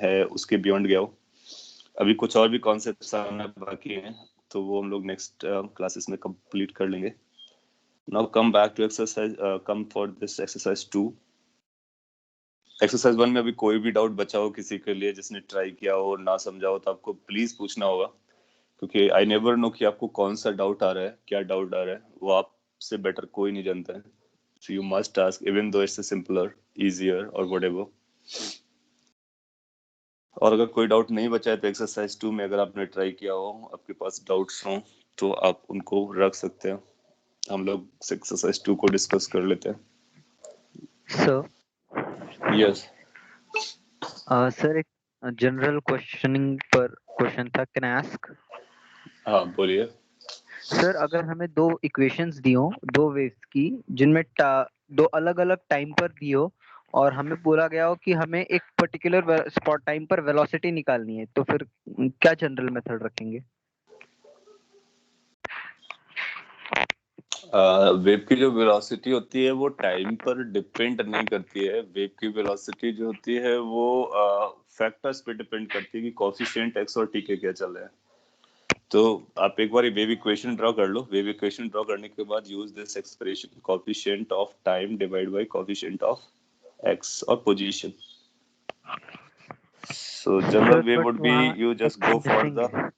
A: है उसके बियॉन्ड गया हो। अभी कुछ और भी कॉन्सेप्ट्स आना बाकी हैं, तो वो हम लोग नेक्स्ट क्लासेस में कंप्लीट कर लेंगे। Now come back to exercise, come for this exercise 2। Exercise 1 में अभी कोई भी डाउट बचा हो किसी के लिए, जिसने ट्राई किया हो और ना समझा हो, तो आपको प्लीज पूछना होगा, क्योंकि आई नेवर नो कि आपको कौन सा डाउट आ रहा है, क्या डाउट आ रहा है, वो आपसे बेटर कोई नहीं जानता है। So you must ask, even though it's simpler, easier और व्हाटएवर। और अगर कोई डाउट नहीं बचा है तो एक्सरसाइज 2 में अगर आपने ट्राई किया हो, आपके पास डाउट्स हो, तो आप उनको रख सकते हैं। हम लोग एक्सरसाइज 2 को डिस्कस कर लेते हैं।
D: सर
A: यस
D: सर एक जनरल क्वेश्चनिंग पर क्वेश्चन था, कैन आई आस्क?
A: हाँ बोलिए।
D: सर अगर हमें दो इक्वेशंस दी हो, दो वेव्स की, जिनमें दो अलग अलग टाइम पर दी हो, और हमें बोला गया हो कि हमें एक पर्टिकुलर स्पॉट टाइम पर वेलोसिटी निकालनी है, तो फिर क्या जनरल मेथड रखेंगे?
A: वेव की जो वेलोसिटी होती है वो टाइम पर डिपेंड नहीं करती है। वेव की वेलोसिटी जो होती है वो फैक्टर्स पे डिपेंड करती है कि कोफिशिएंट एक्स और टी के क्या चल रहे हैं। तो आप एक बार वेव इक्वेशन ड्रॉ कर लो। वेव इक्वेशन ड्रॉ करने के बाद use this expression, coefficient of time divide by coefficient of X और position. So general way would be you just go for the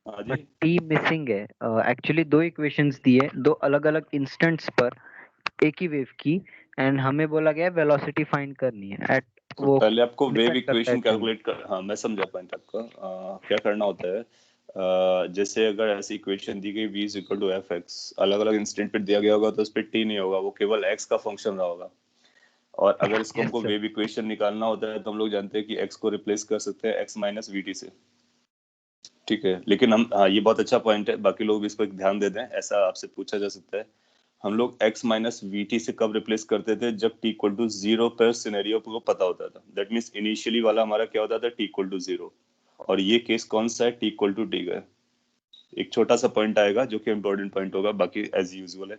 A: हाँ जी
D: टी मिसिंग है। एक्चुअली दो equations दी है, दो अलग अलग इंस्टेंट्स पर एक ही वेव की, एंड हमें बोला गया है वेलोसिटी फाइंड करनी है एट
A: तो
D: वो
A: पहले आपको वेव
D: depend करता है
A: इक्वेशन
D: टाइम।
A: कैलकुलेट कर, हाँ मैं समझा पॉइंट आपका। क्या करना होता है, जैसे अगर ऐसी इक्वेशन दी गई v is equal to f x, अलग अलग इंस्टेंट पे दिया गया होगा तो उस पर t नहीं होगा, वो केवल x का फंक्शन रहा होगा। और अगर इसको
D: Yes,
A: हमको
D: sir.
A: वेव इक्वेशन निकालना होता है तो हम लोग जानते हैं कि x को रिप्लेस कर सकते हैं x माइनस वी टी से। ठीक है, लेकिन हम, हाँ ये बहुत अच्छा पॉइंट है, बाकी लोग भी इस पर ध्यान दे दें। ऐसा आपसे पूछा जा सकता है, हम लोग x माइनस वी टी से कब रिप्लेस करते थे? जब t इक्वल टू जीरो पर सिनेरियो को पता होता था। दैट मीन्स इनिशियली वाला हमारा क्या होता था? t equal to zero. और ये केस कौन सा है? t इक्वल टू टी का है। एक छोटा सा पॉइंट आएगा जो कि इंपॉर्टेंट पॉइंट होगा, बाकी एज यूजुअल है।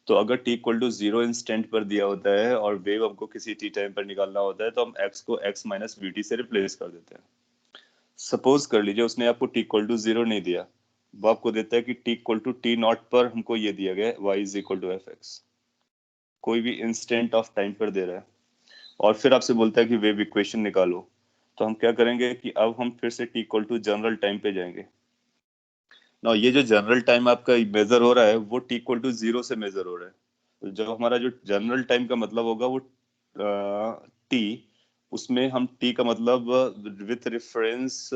A: तो अगर t equal to zero instant पर दिया होता है और वेव हमको किसी t टाइम पर निकालना होता है तो हम x को x माइनस वी टी से रिप्लेस कर देते हैं। सपोज कर लीजिए उसने आपको t इक्वल टू जीरो नहीं दिया, वो आपको देता है कि t equal to t naught पर हमको ये दिया गया है y is equal to f x, कोई भी इंस्टेंट ऑफ टाइम पर दे रहा है, और फिर आपसे बोलता है कि वेव इक्वेशन निकालो। तो हम क्या करेंगे कि अब हम फिर से t equal to general time पे जाएंगे ना। ये जो जनरल टाइम आपका मेजर हो रहा है वो t इक्वल टू जीरो से मेजर हो रहा है। तो जब हमारा जो जनरल टाइम का मतलब होगा वो t, उसमें हम t का मतलब विथ रेफरेंस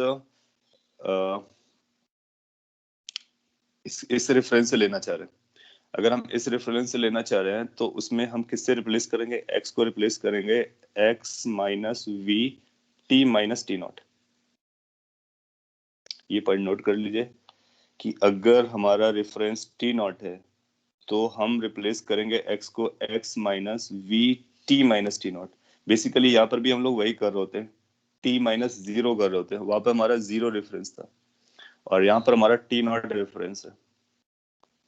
A: इस रेफरेंस से लेना चाह रहे हैं। अगर हम इस रेफरेंस से लेना चाह रहे हैं तो उसमें हम किससे रिप्लेस करेंगे? x को रिप्लेस करेंगे x minus we T minus T not. ये पॉइंट नोट कर लीजिए कि अगर हमारा रेफरेंस टी नॉट है तो हम रिप्लेस करेंगे x को x minus we T minus T not. Basically यहाँ पर भी हम लोग वही कर रहे होते हैं, t माइनस जीरो कर रहे होते हैं। वहां पर हमारा जीरो रेफरेंस था और यहाँ पर हमारा टी नॉट रेफरेंस है।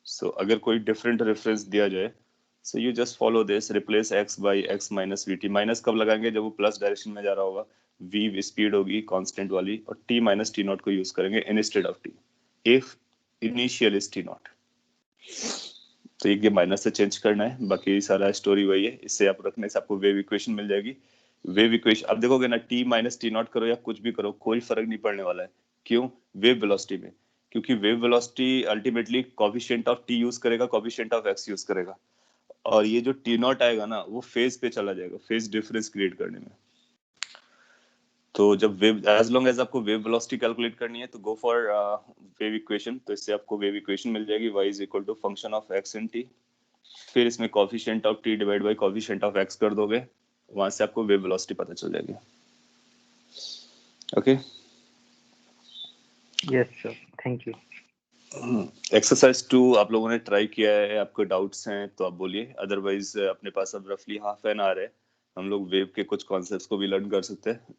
A: सो अगर कोई डिफरेंट रेफरेंस दिया जाए, so you just follow this, replace x by x minus we T. Minus कब लगाएंगे? जब वो प्लस डायरेक्शन में जा रहा होगा, v स्पीड होगी कांस्टेंट वाली, और t माइनस टी नॉट को यूज करेंगे instead of t if initial is t not. तो ये माइनस से चेंज करना है, बाकी सारा स्टोरी वही है। इससे आप रखने से आपको वेव इक्वेशन मिल जाएगी। वेव इक्वेशन अब देखोगे ना, t माइनस टी नॉट करो या कुछ भी करो, कोई फर्क नहीं पड़ने वाला है। क्यों? वेव वेलोसिटी में, क्योंकि wave velocity ultimately coefficient of t use करेगा, कोफिशिएंट ऑफ x यूज करेगा, और ये जो टी नॉट आएगा ना वो फेज पे चला जाएगा, फेज डिफरेंस क्रिएट करने में। तो जब वेव, एज लॉन्ग एज आपको वेव वेलोसिटी कैलकुलेट करनी है तो गो फॉर वेव इक्वेशन। तो इससे आपको वेव इक्वेशन मिल जाएगी, y is equal to function of x in t। फिर इसमें coefficient of t divide by coefficient of x कर दोगे, वहां से आपको वेव वेलोसिटी पता चल जाएगी। Okay,
D: yes sir, thank you.
A: Exercise 2 आप लोगों ने ट्राई किया है, आपको डाउट्स हैं तो आप बोलिए, अदरवाइज अपने पास अब रफली हाफ एन आवर है, हम लोग वेव के कुछ कॉन्सेप्ट्स को भी लर्न कर सकते हैं।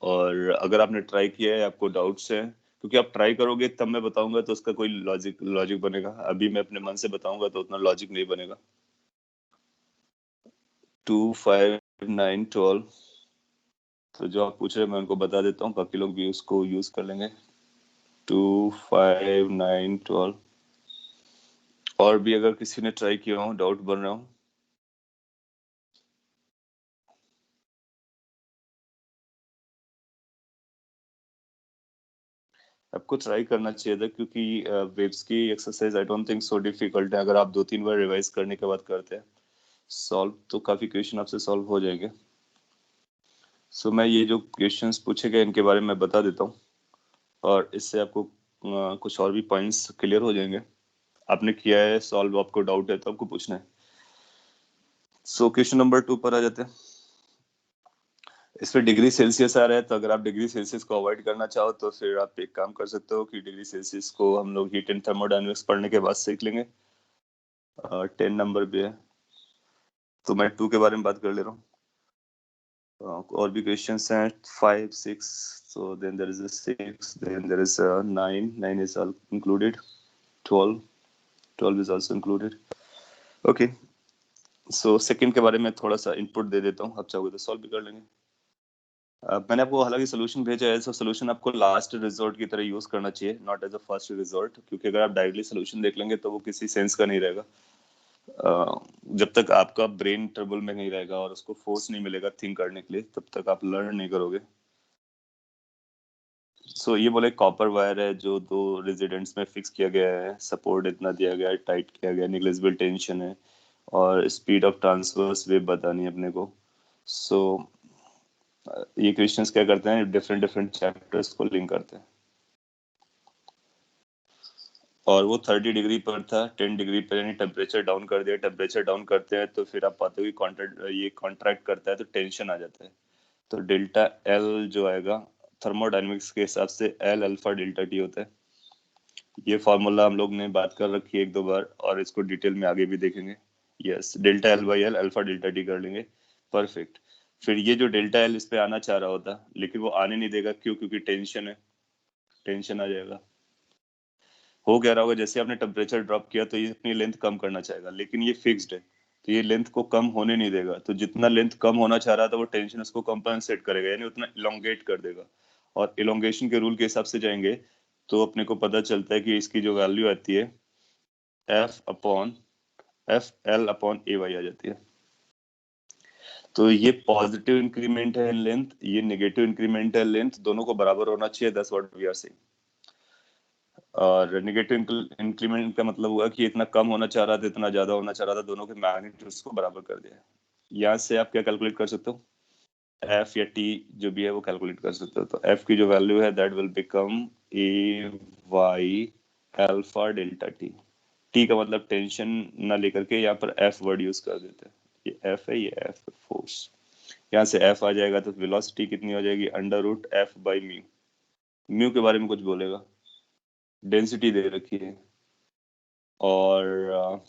A: और अगर आपने ट्राई किया है, आपको डाउट्स हैं, क्योंकि आप ट्राई करोगे तब मैं बताऊंगा तो उसका कोई लॉजिक बनेगा, अभी मैं अपने मन से बताऊंगा तो उतना लॉजिक नहीं बनेगा। 2 5 9 12, तो जो आप पूछ रहे हैं मैं उनको बता देता हूँ, बाकी लोग भी उसको यूज कर लेंगे। 2 5 9 12, और भी अगर किसी ने ट्राई किया हो, डाउट बन रहा हो। आपको ट्राई करना चाहिए था, क्योंकि वेव्स की exercise I don't think so difficult है। अगर आप 2-3 बार रिवाइज करने के बाद करते हैं सॉल्व, तो काफी क्वेश्चन आपसे सॉल्व हो जाएंगे। सो मैं ये जो क्वेश्चंस पूछे गए इनके बारे में बता देता हूँ और इससे आपको कुछ और भी पॉइंट्स क्लियर हो जाएंगे। आपने किया है सॉल्व, आपको डाउट है तो आपको पूछना है। सो क्वेश्चन नंबर 2 पर आ जाते हैं। इस पे डिग्री सेल्सियस आ रहा है, तो अगर आप डिग्री सेल्सियस को अवॉइड करना चाहो तो फिर आप एक काम कर सकते हो कि डिग्री सेल्सियस को हम लोग हीट एंड थर्मोडायनेमिक्स पढ़ने के बाद सीख लेंगे। 10 नंबर पे है, तो मैं 2 के बारे में बात कर ले रहा हूँ। और भी क्वेश्चंस हैं 5, 6, so then there is a 6, then there is a 9 is all included, 12 is also included. Okay, so second के बारे में थोड़ा सा इनपुट दे देता हूँ, आप चाहोगे तो सॉल्व भी कर लेंगे। मैंने आपको हालांकि सोल्यूशन भेजा है, सो सोल्यूशन आपको लास्ट रिजोर्ट की तरह यूज करना चाहिए, not as a first resort, क्योंकि अगर आप डायरेक्टली सोल्यूशन देख लेंगे तो वो किसी सेंस का नहीं रहेगा। जब तक आपका ब्रेन ट्रबल में नहीं रहेगा और उसको फोर्स नहीं मिलेगा थिंक करने के लिए, तब तक आप लर्न नहीं करोगे। सो ये बोले कॉपर वायर है जो 2 रेजिडेंट्स में फिक्स किया गया है, सपोर्ट इतना दिया गया है, टाइट किया गया है, निग्लेजिबल टेंशन है और स्पीड ऑफ ट्रांसवर्स वेव बतानी है अपने को। सो ये क्वेश्चंस क्या करते हैं, डिफरेंट डिफरेंट चैप्टर्स को लिंक करते हैं। और वो 30 डिग्री पर था, 10 डिग्री पर, यानी टेम्परेचर डाउन कर दिया। टेम्परेचर डाउन करते हैं तो फिर आप पाते हो कि कॉन्ट्रैक्ट करता है तो टेंशन आ जाता है। तो डेल्टा एल जो आएगा थर्मोडायनेमिक्स के हिसाब से एल अल्फा डेल्टा टी होता है। ये फॉर्मूला हम लोग ने बात कर रखी है 1-2 बार और इसको डिटेल में आगे भी देखेंगे। Yes, delta L by L alpha delta T कर लेंगे, परफेक्ट। फिर ये जो डेल्टा एल इस पे आना चाह रहा होता लेकिन वो आने नहीं देगा, क्यों? क्योंकि टेंशन है, टेंशन आ जाएगा। हो क्या रहा होगा, जैसे आपने टेम्परेचर ड्रॉप किया तो ये अपनी लेंथ कम करना चाहेगा, लेकिन ये फिक्स्ड है तो ये लेंथ को कम होने नहीं देगा। तो जितना लेंथ कम होना चाह रहा था वो टेंशन उसको कंपनसेट करेगा, यानी उतना इलोंगेट कर देगा। और इलोंगेशन के रूल के हिसाब से जाएंगे तो अपने को पता चलता है कि इसकी जो वैल्यू आती है F L upon A Y आ जाती है। तो ये पॉजिटिव इंक्रीमेंट है लेंथ, ये नेगेटिव इंक्रीमेंट है लेंथ, दोनों को बराबर होना चाहिए, that's what we are saying. और नेगेटिव इंक्रीमेंट का मतलब हुआ कि इतना कम होना चाह रहा था, इतना ज्यादा होना चाह रहा था, दोनों के मैग्नीट्यूड्स को बराबर कर दिया। यहाँ से आप क्या कैलकुलेट कर सकते हो, एफ या टी जो भी है वो कैलकुलेट कर सकते हो। तो एफ की जो वैल्यू है that will become A Y alpha delta T. T का मतलब टेंशन ना लेकर के यहाँ पर एफ वर्ड यूज कर देते हैं। ये एफ है, ये एफ फोर्स। यहाँ से एफ आ जाएगा तो वेलोसिटी कितनी हो जाएगी, under root F by mu. Mu के बारे में कुछ बोलेगा, डेंसिटी दे रखी है और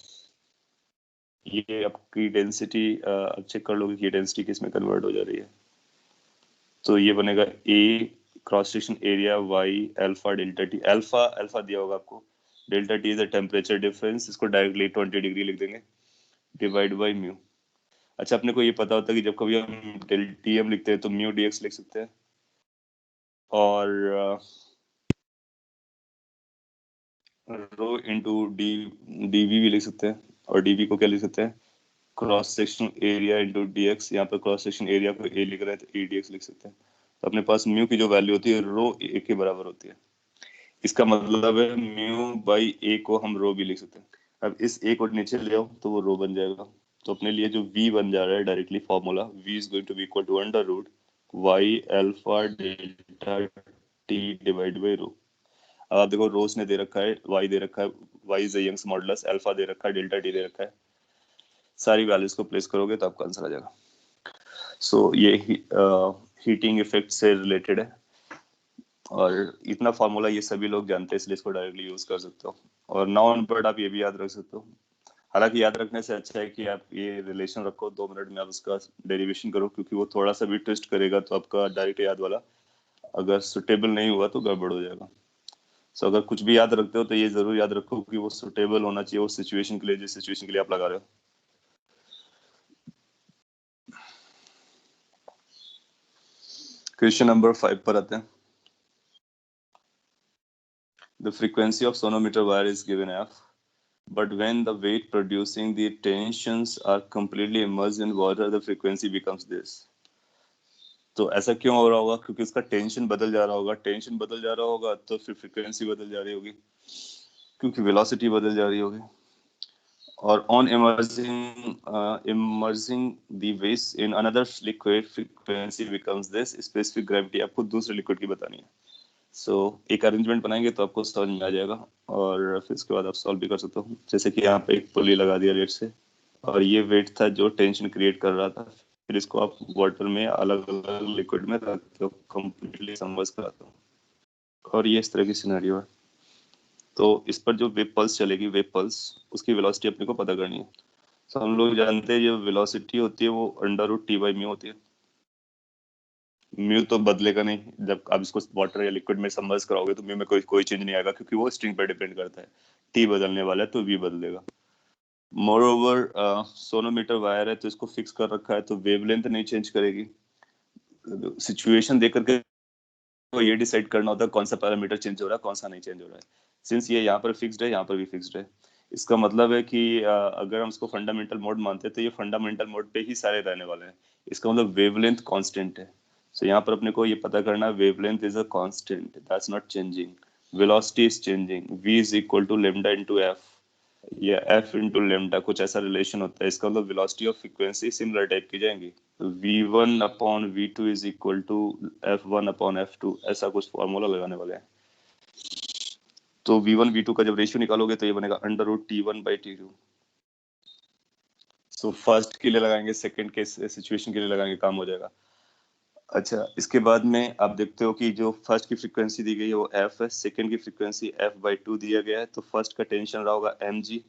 A: ये आपकी डेंसिटी अब चेक कर लोगे कि ये डेंसिटी किस में कन्वर्ट हो जा रही है। तो ये बनेगा A cross section area Y alpha delta T. Alpha alpha दिया होगा आपको, delta T is the temperature difference, इसको डायरेक्टली 20 डिग्री लिख देंगे, डिवाइड बाई म्यू। अच्छा, अपने को ये पता होता है कि जब कभी हम टी एम लिखते हैं तो म्यू डी एक्स लिख सकते हैं, और रो इंटू डी डीवी भी लिख सकते हैं। और डीवी को क्या लिख सकते हैं, cross section area into D x. यहाँ पर क्रॉस सेक्शन एरिया को ए लिख रहे हैं तो ए डी एक्स लिख सकते हैं। तो अपने पास म्यू की जो वैल्यू होती है रो ए के बराबर होती है। इसका मतलब है म्यू बाई ए को हम रो भी लिख सकते हैं। अब इस ए को नीचे ले आओ तो वो रो बन जाएगा। तो अपने लिए जो v बन जा रहा है directly formula, v is going to be equal to under root y alpha delta t divide by rho. अब आप देखो रोज ने दे रखा है, y दे रखा है, y is a Young's modulus, alpha दे रखा है, डेल्टा t दे रखा है। सारी वैल्यूज को प्लेस करोगे तो आपका आंसर आ जाएगा। सो ये हीटिंग इफेक्ट से रिलेटेड है और इतना फार्मूला ये सभी लोग जानते हैं, इसलिए इसको डायरेक्टली यूज कर सकते हो। और नाउन वर्ड आप ये भी याद रख सकते हो। हालांकि याद रखने से अच्छा है कि आप ये रिलेशन रखो, 2 मिनट में आप उसका डेरिवेशन करो, क्योंकि वो थोड़ा सा भी ट्विस्ट करेगा तो आपका डायरेक्ट याद वाला अगर सुटेबल नहीं हुआ तो गड़बड़ हो जाएगा। सो अगर कुछ भी याद रखते हो तो ये जरूर याद रखो कि वो सुटेबल होना चाहिए उस सिचुएशन के लिए, जिस सिचुएशन के लिए आप लगा रहे हो। क्वेश्चन नंबर 5 पर आते हैं। The frequency of sonometer wire is given F, but when the weight producing the tensions are completely immersed in water, the frequency becomes this. तो ऐसा क्यों हो रहा होगा, क्योंकि उसका टेंशन बदल जा रहा होगा। टेंशन बदल जा रहा होगा तो फिर फ्रीक्वेंसी बदल जा रही होगी, क्योंकि वेलोसिटी बदल जा रही होगी। और on immersing the waves in another liquid, frequency becomes this, specific gravity आपको दूसरे लिक्विड की बतानी है। सो एक अरेंजमेंट बनाएंगे तो आपको समझ में आ जाएगा और फिर इसके बाद आप सॉल्व भी कर सकते हो। जैसे कि यहाँ पे एक पुली लगा दिया रेट से और ये वेट था जो टेंशन क्रिएट कर रहा था, फिर इसको आप वाटर में अलग अलग लिक्विड में रखते हो, कंप्लीटली सबमर्ज कराते हो और ये इस तरह की सिनेरियो है। तो इस पर जो वेव पल्स चलेगी, वेव पल्स, उसकी वेलोसिटी अपने को पता करनी है। तो हम लोग जानते हैं जो वेलोसिटी होती है वो under root T by mu होती है। म्यू तो बदलेगा नहीं, जब आप इसको वाटर या लिक्विड में सबमर्ज कराओगे तो म्यू में कोई चेंज नहीं आएगा क्योंकि वो स्ट्रिंग पर डिपेंड करता है। टी बदलने वाला है तो वी बदलेगा। मोर ओवर सोनोमीटर वायर है तो इसको फिक्स कर रखा है तो वेवलेंथ नहीं चेंज करेगी। सिचुएशन देख करके तो ये डिसाइड करना होता है कौन सा पैरामीटर चेंज हो रहा है, कौन सा नहीं चेंज हो रहा है। सिंस ये यहाँ पर फिक्स्ड है, यहाँ पर भी फिक्स्ड है, इसका मतलब है कि अगर हम इसको फंडामेंटल मोड मानते हैं तो ये फंडामेंटल मोड पे ही सारे रहने वाले हैं। इसका मतलब वेवलेंथ कांस्टेंट है। सो यहाँ पर अपने को ये पता करना है wavelength is a constant, that's not changing. Velocity is changing, v is equal to lambda into f या f इनटू लेमडा, कुछ ऐसा रिलेशन होता है। इसका मतलब वेलोसिटी और फ्रीक्वेंसी सिमिलर टाइप की जाएंगी। v1 upon v2 is equal to f1 upon f2, ऐसा कुछ फॉर्मूला लगाने वाले हैं। तो v1 v2 का जब रेशियो निकालोगे तो ये बनेगा under root t1 by t2। So first के लिए लगाएंगे, सेकंड के सिचुएशन के लिए लगाएंगे, काम हो जाएगा। अच्छा, इसके बाद में आप देखते हो कि जो फर्स्ट की फ्रीक्वेंसी दी गई है वो f है, सेकंड की फ्रीक्वेंसी f/2 दिया गया है। तो फर्स्ट का टेंशन रहा होगा mg,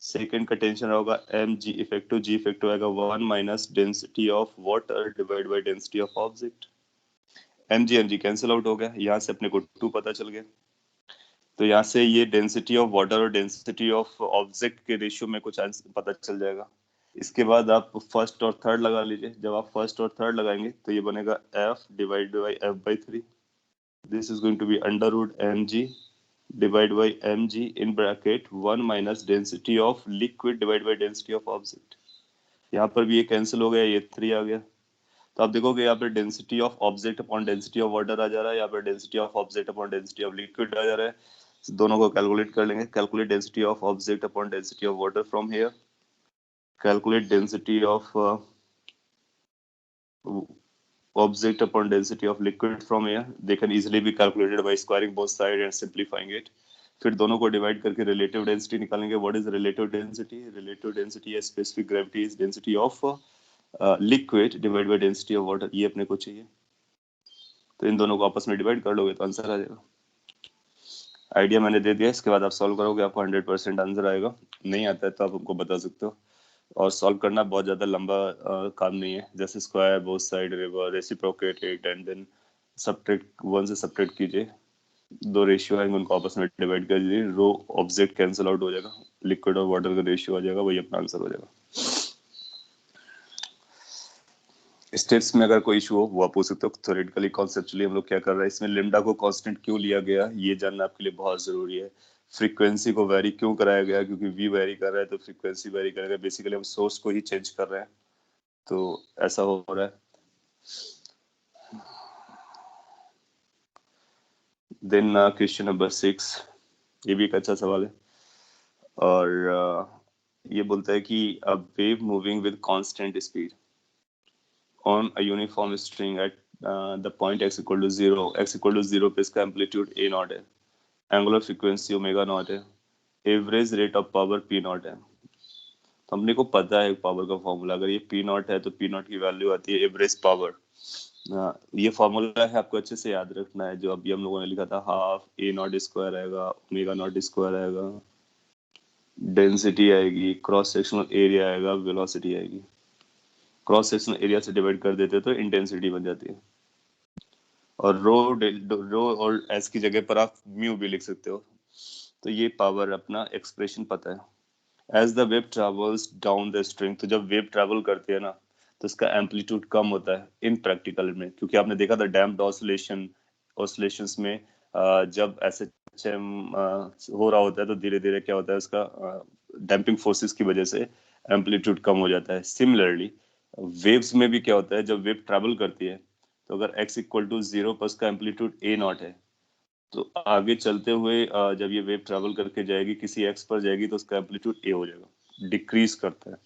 A: सेकंड का टेंशन रहा होगा mg इफेक्टिव, g इफेक्टिव आएगा 1 minus density of water divide by density of object. mg cancel out हो गया, यहाँ से अपने को 2 पता चल गया। तो यहाँ से ये डेंसिटी ऑफ वाटर और डेंसिटी ऑफ ऑब्जेक्ट के रेशियो में कुछ आंसर पता चल जाएगा। इसके बाद आप फर्स्ट और थर्ड लगा लीजिए। जब आप फर्स्ट और थर्ड लगाएंगे तो ये बनेगा f divide by f/3। This is going to be under root mg divide by mg in bracket 1 minus density of liquid divide by density of object. यहाँ पर भी ये कैंसिल हो गया, ये 3 आ गया। तो आप देखोगे यहाँ पे density of object upon density of water आ जा रहा है, यहाँ पे density of object upon density of liquid आ जा रहा है। दोनों को कैलकुलेट कर लेंगे। Calculate density of object upon density of water from here, calculate density of object upon density of liquid from here. They can easily be calculated by squaring both sides and simplifying it. फिर दोनों को divide करके relative density निकालेंगे। What is relative density? Relative density या specific gravity is density of liquid divide by density of water. ये अपने को चाहिए, तो इन दोनों को आपस में डिवाइड कर लोगे तो आंसर आ जाएगा। आइडिया मैंने दे दिया, इसके बाद आप सॉल्व करोगे आपको 100% आंसर आएगा। नहीं आता है तो आप हमको बता सकते हो। और सॉल्व करना बहुत ज्यादा लंबा काम नहीं है। जैसे square, both side, reverse, reciprocate it and then subtract, 1 से सब्ट्रैक्ट कीजिए। 2 रेशियो आएंगे उनको आपस में डिवाइड कर दीजिए, रो ऑब्जेक्ट कैंसिल आउट हो जाएगा, लिक्विड और वाटर का रेशियो आ जाएगा, वही अपना आंसर हो जाएगा। स्टेप्स में अगर कोई इशू हो वो आप पूछ सकते हो। थ्योरेटिकली कॉन्सेप्चुअली हम लोग क्या कर रहे हैं, इसमें लिम्डा को कांस्टेंट क्यों लिया गया ये जानना आपके लिए बहुत जरूरी है। फ्रीक्वेंसी को वेरी क्यों कराया गया, क्योंकि वी वेरी कर रहा है तो फ्रीक्वेंसी वेरी करेगा। बेसिकली हम सोर्स को ही चेंज कर रहे हैं तो ऐसा हो रहा है। देन क्वेश्चन नंबर 6, ये भी एक अच्छा सवाल है और ये बोलता है कि a wave moving with constant speed on a uniform string at the point x equal to 0, x equal to 0 पे इसका एम्पलीट्यूड a नॉट है, एंगुलर फ्रीक्वेंसी ओमेगा नॉट है, average rate of power p naught है। तो हमने को पता है पावर का फॉर्मूला, अगर ये p नॉट है तो p नॉट की वैल्यू आती है एवरेज पावर। ये फॉर्मूला है, आपको अच्छे से याद रखना है। जो अभी हम लोगों ने लिखा था, हाफ a नॉट स्क्वायर आएगा, ओमेगा नॉट स्क्वायर आएगा, डेंसिटी आएगी, क्रॉस सेक्शनल एरिया आएगा, वेलोसिटी आएगी। क्रॉस सेक्शनल एरिया से डिवाइड कर देते तो इंटेंसिटी बन जाती है। और रो और एस की जगह पर आप म्यू भी लिख सकते हो। तो ये पावर अपना एक्सप्रेशन पता है। As the wave travels down the string, तो जब वेव ट्रेवल करती है ना तो इसका एम्पलीट्यूड कम होता है इन प्रैक्टिकल में, क्योंकि आपने देखा था डैम्प्ड ऑसिलेशंस में जब ऐसे हो रहा होता है तो धीरे धीरे क्या होता है, उसका डैम्पिंग फोर्सेस की वजह से एम्पलीट्यूड कम हो जाता है। सिमिलरली वेव्स में भी क्या होता है, जब वेव ट्रेवल करती है तो अगर x इक्वल टू 0 पर उसका एम्पलीट्यूड a नॉट है तो आगे चलते हुए जब ये वेव ट्रेवल करके जाएगी किसी x पर जाएगी तो उसका एम्पलीट्यूड a हो जाएगा। डिक्रीज करता है।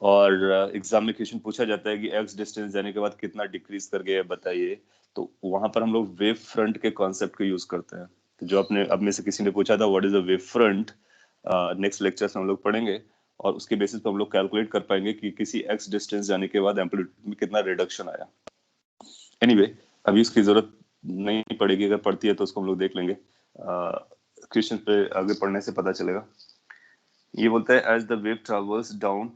A: और एग्जाम में क्वेश्चन पूछा जाता है कि एक्स डिस्टेंस जाने के बाद कितना डिक्रीज कर गया है बताइए, तो वहां पर हम लोग वेव फ्रंट के कॉन्सेप्ट को यूज करते हैं। तो जो अपने अब में से किसी ने पूछा था what is a wave front, next lecture में हम लोग पढ़ेंगे और उसके बेसिस पे हम लोग कैलकुलेट कर पाएंगे कि किसी एक्स डिस्टेंस जाने के बाद एम्पलीट्यूड में कितना रिडक्शन आया। एनीवे अभी उसकी जरूरत नहीं पड़ेगी, अगर पड़ती है तो उसको हम लोग देख लेंगे, क्वेश्चन पे आगे पढ़ने से पता चलेगा। ये बोलता है as the wave travels down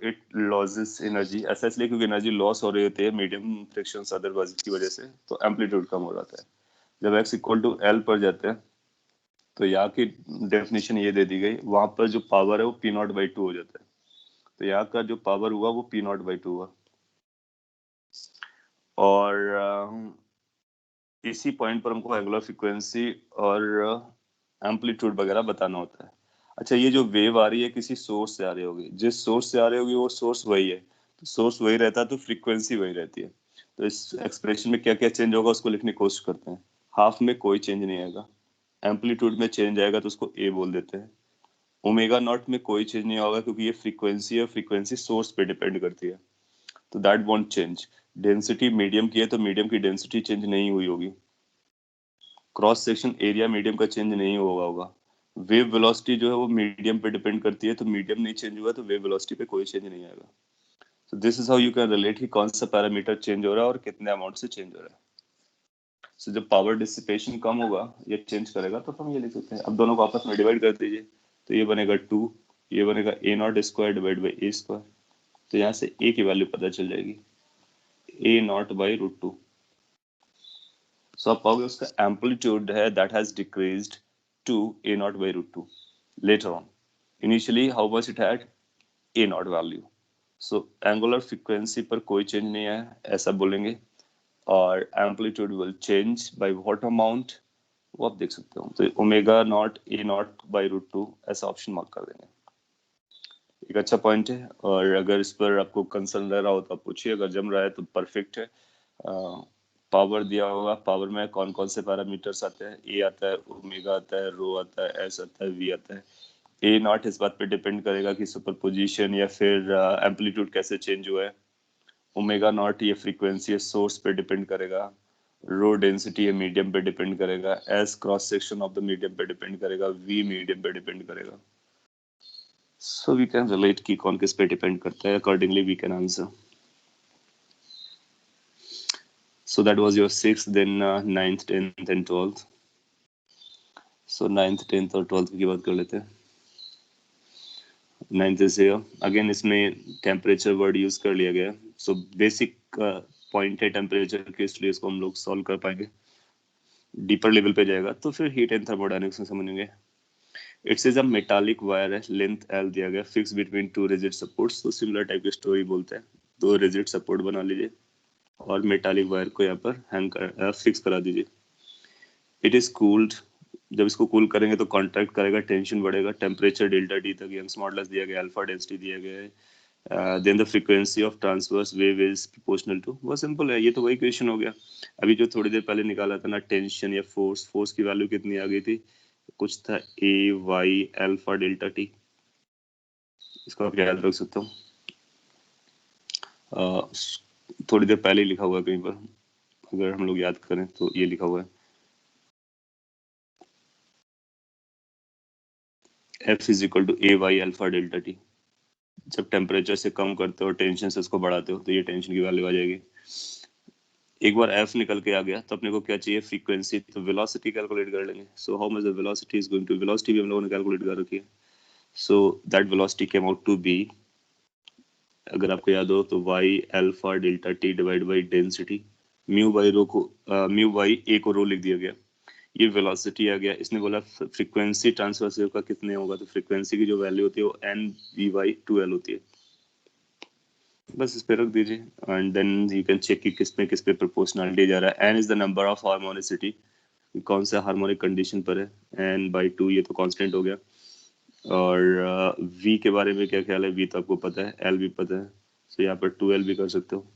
A: it loses energy, ऐसा इसलिए क्योंकि एनर्जी लॉस हो रही होती है मीडियम फ्रिक्शन अदरवाइज की वजह से, तो एम्पलीट्यूड कम हो जाता है। जब x इक्वल टू एल पर जाते हैं तो यहाँ की डेफिनेशन ये दे दी गई, वहां पर जो पावर है वो पी नॉट बाई टू हो जाता है। तो यहाँ का जो पावर हुआ वो पी नॉट बाई टू हुआ, और इसी पॉइंट पर हमको एंगुलर फ्रीक्वेंसी और एम्पलीट्यूड वगैरह बताना होता है। अच्छा, ये जो वेव आ रही है किसी सोर्स से आ रही होगी, जिस सोर्स से आ रही होगी वो सोर्स वही है, तो सोर्स वही रहता है तो फ्रीक्वेंसी वही रहती है। तो इस एक्सप्रेशन में क्या क्या चेंज होगा उसको लिखने की कोशिश करते हैं। हाफ में कोई चेंज नहीं आएगा, एम्पलीट्यूड में चेंज आएगा तो उसको ए बोल देते हैं। ओमेगा नॉट में कोई चेंज नहीं होगा क्योंकि ये फ्रीक्वेंसी है, फ्रीक्वेंसी सोर्स पे डिपेंड करती है, तो that want change. Density medium की है तो मीडियम की डेंसिटी चेंज नहीं हुई होगी। क्रॉस सेक्शन एरिया मीडियम का चेंज नहीं होगा। वेव वेलोसिटी जो है वो मीडियम पे डिपेंड करती है, तो मीडियम नहीं चेंज हुआ तो वेव वेलोसिटी पे कोई चेंज नहीं आएगा। तो this is how you can relate कि कौन सा पैरामीटर चेंज हो रहा है और कितने अमाउंट से चेंज हो रहा है। सो जब पावर डिसिपेशन कम होगा या चेंज करेगा तो हम ये लिख सकते हैं। अब दोनों को आपस में डिवाइड कर दीजिए, तो ये बनेगा 2, ये बनेगा A naught square divide by A square. तो यहाँ से ए की वैल्यू पता चल जाएगी, A naught by root 2। So आप पाओगे उसका एम्पलीट्यूड है that has decreased to A naught by root 2 later on. Initially how much it had? A naught value. So angular frequency पर कोई चेंज नहीं है ऐसा बोलेंगे, और amplitude will change by what amount वो आप देख सकते हो। तो omega naught A naught by root 2 ऐसा ऑप्शन मार्क कर देंगे। एक अच्छा पॉइंट है, और अगर इस पर आपको कंसर्न रह रहा हो तो आप पूछिए, अगर जम रहा है तो परफेक्ट है। पावर दिया होगा, पावर में कौन कौन से पैरामीटर्स आते हैं, ए आता है, ओमेगा आता है, रो आता है, एस आता है, वी आता है। ए नॉट इस बात पे डिपेंड करेगा कि सुपरपोजिशन या फिर एम्पलीट्यूड कैसे चेंज हुआ है। ओमेगा नॉट ये फ्रीक्वेंसी है सोर्स पे डिपेंड करेगा। रो डेंसिटी है मीडियम पे डिपेंड करेगा। S cross section of the medium पे डिपेंड करेगा। वी मीडियम पे डिपेंड करेगा। सो वी कैन रिलेट कि कौन किस पे डिपेंड करता है, accordingly we can answer. So that was your 6th, then 9th, 10th and 12th. So 9th, 10th और 12th की बात कर लेते हैं। 9th is here. Again इसमें टेम्परेचर वर्ड यूज कर लिया गया। सो बेसिक पॉइंट है टेम्परेचर के, इसलिए इसको हम लोग सॉल्व कर पाएंगे। डीपर लेवल पे जाएगा तो फिर हीट एंड थर्मोडायनेमिक्स में समझेंगे। It's is a metallic wire है, लेंथ एल दिया गया, फिक्स बिटवीन 2 रिजिड सपोर्ट्स। तो सिमिलर टाइप की स्टोरी बोलते हैं, 2 रिजिड सपोर्ट बना लीजिए और मेटालिक वायर को यहाँ पर फिक्स करा दीजिए। इट इज कूल्ड, जब इसको कूल करेंगे तो कॉन्ट्रैक्ट करेगा, टेंशन बढ़ेगा। टेम्परेचर डेल्टा टी तक यंग्स मॉडुलस दिया गया, अल्फा डेंसिटी दिया गया है। Then the frequency of transverse wave is proportional to, बहुत सिंपल है, ये तो वही क्वेश्चन हो गया अभी जो थोड़ी देर पहले निकाला था ना, टेंशन या फोर्स। फोर्स की वैल्यू कितनी आ गई थी, कुछ था ए वाई अल्फा डेल्टा टी, इसको आप याद रख सकते हो। थोड़ी देर पहले ही लिखा हुआ है कहीं पर, अगर हम लोग याद करें तो ये लिखा हुआ है F is equal to A Y alpha delta T. जब टेम्परेचर से कम करते हो, टेंशन से उसको बढ़ाते हो, तो ये टेंशन की वैल्यू आ जाएगी। एक बार F निकल के आ गया तो अपने को क्या चाहिए, फ्रीक्वेंसी। तो वेलोसिटी कैलकुलेट कर लेंगे। So how much the velocity is going to, velocity भी हम लोगों ने कैलकुलेट कर रखी है। So that velocity came out to be, अगर आपको याद हो तो y alpha delta T divide by density. Mu by rho को म्यू बाई ए को रो लिख दिया गया, ये वेलोसिटी आ गया। इसने बोला फ्रीक्वेंसी ट्रांसवर्स वेव का कितने होगा, तो फ्रीक्वेंसी की जो वैल्यू होती है वो एन वी बाई 2l होती है। बस इस पे रख दीजिए and then you can check कि किस पे प्रोपोर्शनलिटी जा रहा है। N is the number of harmonicity, कौन सा हार्मोनिक कंडीशन पर है, एन बाई 2 ये तो कांस्टेंट हो गया। और वी के बारे में क्या ख्याल है, वी तो आपको पता है, एल भी पता है, सो यहाँ पर 2l भी कर सकते हो,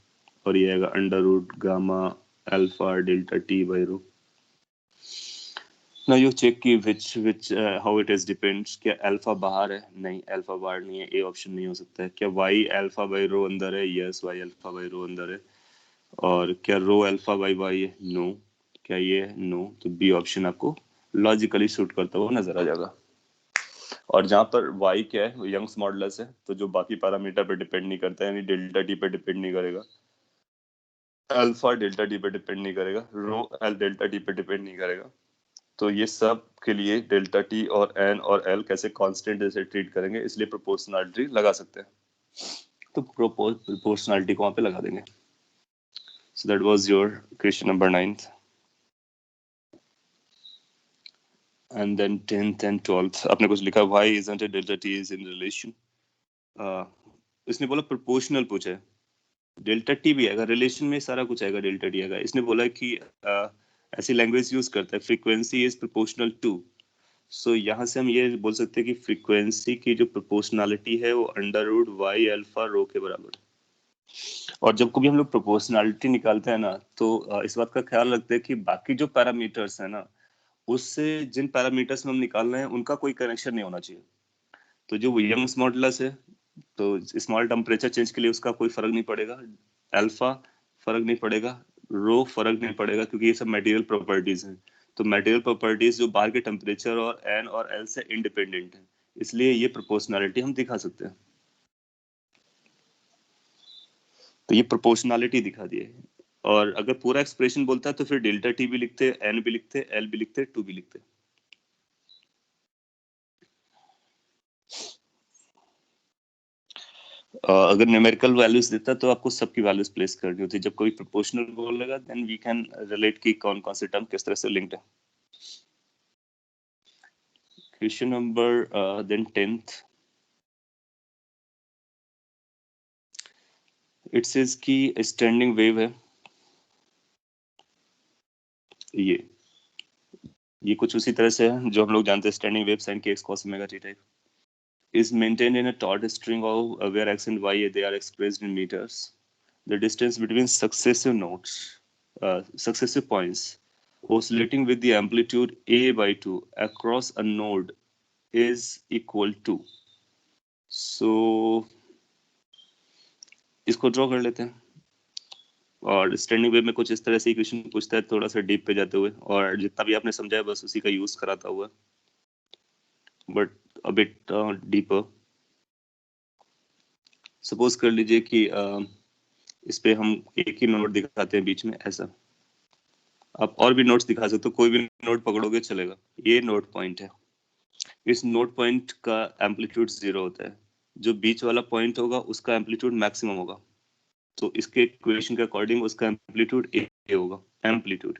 A: और ये आएगा under root gamma alpha delta T by rho. Now you check कि which how it is depends. क्या अल्फा बाहर है? नहीं, अल्फा बाहर नहीं है, ए ऑप्शन नहीं हो सकता है। क्या वाई अल्फा बाई रो अंदर है? Yes, Y alpha by rho अंदर है। और क्या रो अल्फा बाई वाई है? नो। क्या ये है? नो। तो बी ऑप्शन आपको लॉजिकली सूट करता हुआ नजर आ जाएगा। और जहाँ पर वाई क्या है, वो यंग्स मॉडुलस है, तो जो बाकी पैरामीटर पे डिपेंड नहीं करता है, यानी डेल्टा टी पे डिपेंड नहीं करेगा, अल्फा डेल्टा टी पे डिपेंड नहीं करेगा, रो एल डेल्टा टी पे डिपेंड नहीं करेगा। तो ये सब के लिए डेल्टा टी और एन और एल कैसे कांस्टेंट जैसे ट्रीट करेंगे, इसलिए प्रोपोर्शनलिटी लगा सकते हैं। तो प्रोपोर्शनलिटी को वहां पे लगा देंगे। So that was your question number 9th। And then 10th and 12th आपने कुछ लिखा, why isn't it delta T is in relation. इसने बोला प्रोपोर्शनल पूछा है, डेल्टा टी भी आएगा रिलेशन में, सारा कुछ आएगा, डेल्टा टी आएगा। इसने बोला कि ऐसी लैंग्वेज यूज करता है, फ्रीक्वेंसी इज प्रोपोर्शनल टू। सो यहाँ से हम ये बोल सकते हैं कि फ्रीक्वेंसी की जो प्रोपोर्शनलिटी है वो अंडर रूट वाई अल्फा रो के बराबर है। और जब कभी हम लोग प्रोपोर्शनलिटी निकालते हैं ना, तो इस बात का ख्याल रखते हैं कि बाकी जो पैरामीटर्स है ना, उससे जिन पैरामीटर्स में हम निकाल रहे हैं उनका कोई कनेक्शन नहीं होना चाहिए। तो जो यंग्स मॉडुलस है, तो स्मॉल टेम्परेचर चेंज के लिए उसका कोई फर्क नहीं पड़ेगा, अल्फा फर्क नहीं पड़ेगा, रो फर्क नहीं पड़ेगा, क्योंकि ये सब मटेरियल प्रॉपर्टीज हैं। तो मटेरियल प्रॉपर्टीज जो बाहर के टेम्परेचर और एन और एल से इंडिपेंडेंट है, इसलिए ये प्रोपोर्शनलिटी हम दिखा सकते हैं। तो ये प्रोपोर्शनलिटी दिखा दी है। और अगर पूरा एक्सप्रेशन बोलता है तो फिर डेल्टा टी भी लिखते, एन भी लिखते, एल भी लिखते, टू भी लिखते। अगर न्यूमेरिकल वैल्यूज देता तो आपको सबकी वैल्यूज प्लेस करनी होती है। जब कोई प्रोपोर्शनल बोलेगा देन वी कैन रिलेट कि कौन कौन से टर्म किस तरह से लिंक्ड है। Question number then 10th, it says कि स्टैंडिंग वेव है, ये कुछ उसी तरह से है जो हम लोग जानते हैं, स्टैंडिंग वेव साइन के x cos omega T type is maintained in a taut string of where x and y they are expressed in meters. The distance between successive nodes, successive points, oscillating with the amplitude a by 2 across a node is equal to. So इसको draw कर लेते हैं। और standing wave में कुछ इस तरह से इक्वेशन पूछता है, थोड़ा सा डीप पे जाते हुए, और जितना भी आपने समझा है बस उसी का यूज कराता हुआ, but a bit deeper. Suppose कर लीजिए कि इस पे हम एक ही नोट दिखाते हैं बीच में ऐसा। आप और भी नोट्स दिखा सकते हो, कोई भी नोट पकड़ोगे चलेगा। ये नोट पॉइंट है, इस नोट पॉइंट का एम्पलीट्यूड 0 होता है, जो बीच वाला पॉइंट होगा उसका एम्पलीट्यूड मैक्सिमम होगा। तो इसके इक्वेशन के अकॉर्डिंग उसका एम्पलीट्यूड ए होगा। एम्पलीट्यूड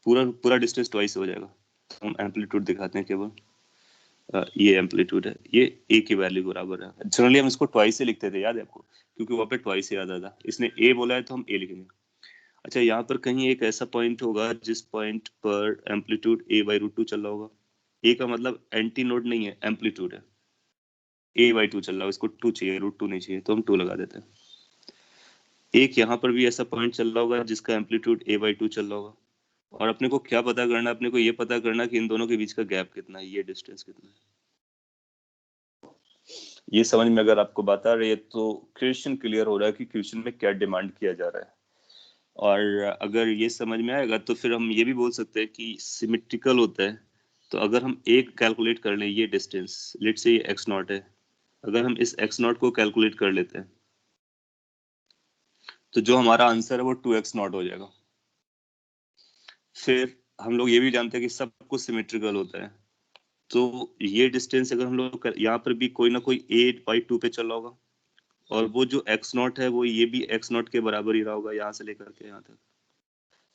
A: पूरा पूरा डिस्टेंस ट्वाइस हो जाएगा। तो हम एम्पलीट्यूड दिखाते हैं केवल, ये एम्पलीट्यूड है, ये ए की वैल्यू बराबर है। जनरली हम इसको ट्वाइस से लिखते थे, याद है आपको, क्योंकि वहाँ पे ट्वाइस याद आता। इसने ए बोला है तो हम ए लिखेंगे। अच्छा, यहाँ पर कहीं एक ऐसा पॉइंट होगा जिस पॉइंट पर एम्पलीट्यूड ए बाई रूट 2 चल रहा होगा। ए का मतलब एंटी नोड नहीं है, एम्पलीट्यूड है। ए बाई 2 चल रहा है, इसको 2 चाहिए, रूट 2 नहीं चाहिए, तो हम 2 लगा देते हैं। एक यहाँ पर भी ऐसा पॉइंट चल रहा होगा जिसका एम्पलीट्यूड ए बाई 2 चल रहा होगा। और अपने को क्या पता करना, अपने को ये पता करना कि इन दोनों के बीच का गैप कितना है, ये डिस्टेंस कितना है। ये समझ में अगर आपको बात आ रही है तो क्वेश्चन क्लियर हो रहा है कि क्वेश्चन में क्या डिमांड किया जा रहा है। और अगर ये समझ में आएगा तो फिर हम ये भी बोल सकते हैं कि सिमेट्रिकल होता है। तो अगर हम एक कैलकुलेट कर लें, ये डिस्टेंस लेट्स से ये x0 है, अगर हम इस x0 को कैलकुलेट कर लेते हैं तो जो हमारा आंसर है वो 2x0 हो जाएगा। फिर हम लोग ये भी जानते हैं कि सब कुछ सिमेट्रिकल होता है, तो ये डिस्टेंस अगर हम लोग यहाँ पर भी कोई ना कोई 8/2 पे चल रहा होगा, और वो जो x0 है वो ये भी x0 के बराबर ही रहा होगा यहाँ से लेकर के यहाँ तक।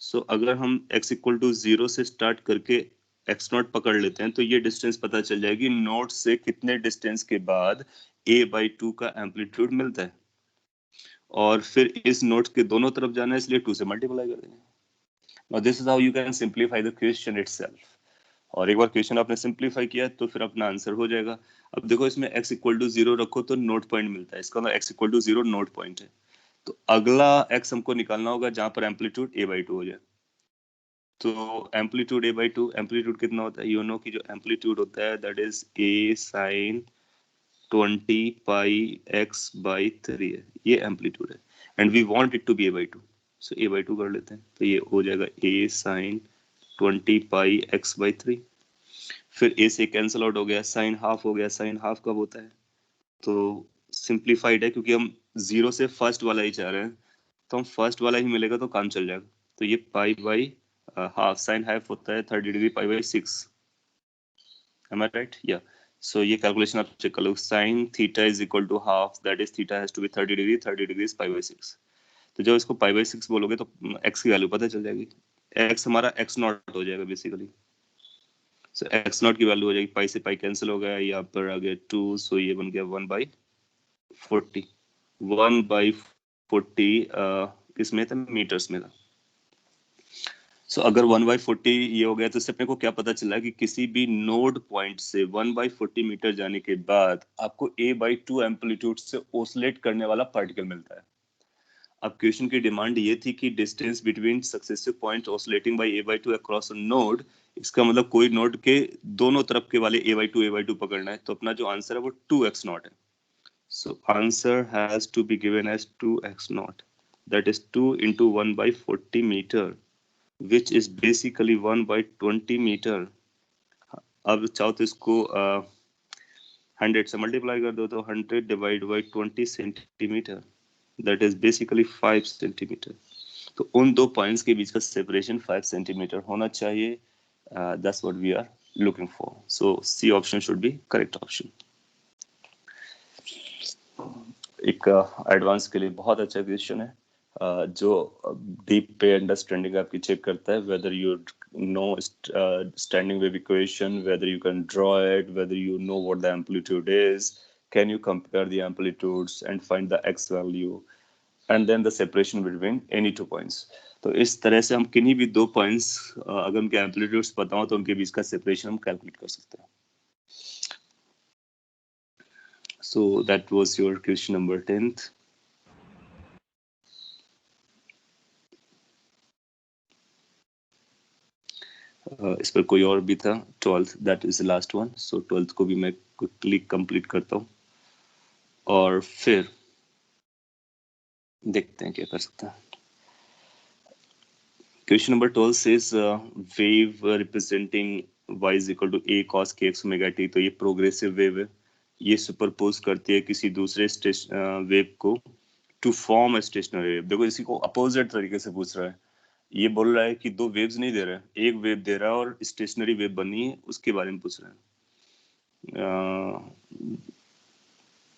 A: सो अगर हम x इक्वल टू 0 से स्टार्ट करके x0 पकड़ लेते हैं तो ये डिस्टेंस पता चल जाएगी नोड से कितने डिस्टेंस के बाद a/2 का एम्पलीट्यूड मिलता है। और फिर इस नोड के दोनों तरफ जाना है, इसलिए 2 से मल्टीप्लाई कर देंगे। Now this is how you can simplify the question itself. और एक बार क्वेश्चन आपने सिंप्लीफाई किया तो फिर अपना आंसर हो जाएगा। अब देखो इसमें x इक्वल टू 0 रखो तो नोट पॉइंट मिलता है, इसका मतलब x equal to 0 node point है। तो अगला x हमको निकालना होगा जहां पर एम्पलीट्यूड a/2 हो जाए। तो एम्पलीट्यूड a by 2, एम्पलीट्यूड कितना होता है? यू नो कि जो एम्पलीट्यूड होता है that is a sin 20 pi x by 3 है, ये एम्पलीट्यूड है and we want it to be a by 2, सो a by 2 कर लेते हैं, तो ये हो जाएगा a sin 20 pi x by 3। फिर a से कैंसिल आउट हो गया, साइन हाफ हो गया, साइन हाफ कब होता है? तो सिंप्लीफाइड है क्योंकि हम जीरो से फर्स्ट वाला ही चाह रहे हैं, तो हम फर्स्ट वाला ही मिलेगा तो काम चल जाएगा। तो ये pi by half, sine half होता है 30 degree pi by 6, am I right? या सो ये कैलकुलेशन आप चेक कर लो, sine theta is equal to half, that is theta has to be 30 degree, 30 degree is pi by 6। तो जब इसको पाई बाई 6 बोलोगे तो x की वैल्यू पता चल जाएगी, x हमारा x नॉट हो जाएगा बेसिकली। सो x नॉट की वैल्यू हो जाएगी, पाई से पाई कैंसिल हो गया, यहाँ पर आ गया 2, सो ये बन गया 1/40, 1/40 किसमें था? मीटर्स में था। सो अगर 1/40 ये हो गया तो इससे अपने को क्या पता चला कि किसी भी नोड पॉइंट से 1/40 मीटर जाने के बाद आपको a/2 एम्पलीट्यूड से ओसिलेट करने वाला पार्टिकल मिलता है। अब क्वेश्चन की डिमांड ये थी कि distance between successive point oscillating by a/2 across a node, इसका मतलब कोई नोड के दोनों तरफ के वाले a/2 पकड़ना है, तो अपना जो आंसर है वो 2x नॉट है। So answer has to be given as 2x naught, that is 2 into 1/40 meter, which is basically 1/20 meter। अब चाहो तो इसको 100 से मल्टीप्लाई कर दो, तो 100 divide by 20 centimetre, that is basically 5 centimetre. तो उन दो पॉइंट्स के बीच का सेपरेशन 5 सेंटीमीटर होना चाहिए, that's what we are looking for, so C option should be correct option। एक एडवांस के लिए बहुत अच्छा क्वेश्चन है, जो डीप पे अंडरस्टैंडिंग आपकी चेक करता है, whether you know standing wave equation, whether you can draw it, whether you know what the amplitude is, can you compare the amplitudes and find the x value and then the separation between any two points. तो इस तरह से हम किन्हीं भी दो points अगर उनके एम्पलीट्यूड्स पता हो तो उनके बीच का सेपरेशन हम कैलकुलेट कर सकते हैं। So that was your question number 10th. इस पर कोई और भी था? 12th, that is the last one. So 12th को भी मैं quickly complete करता हूँ और फिर देखते हैं क्या कर सकते हैं। Question number 12 says wave representing y is equal to a cos kx omega t। तो ये प्रोग्रेसिव वेव है, ये सुपरपोज करती है किसी दूसरे वेव को to form a stationary wave. देखो इसी को अपोजिट तरीके से पूछ रहा है, ये बोल रहा है कि दो वेव्स नहीं दे रहा है, एक वेव दे रहा है और स्टेशनरी वेव बनी है, उसके बारे में पूछ रहा है।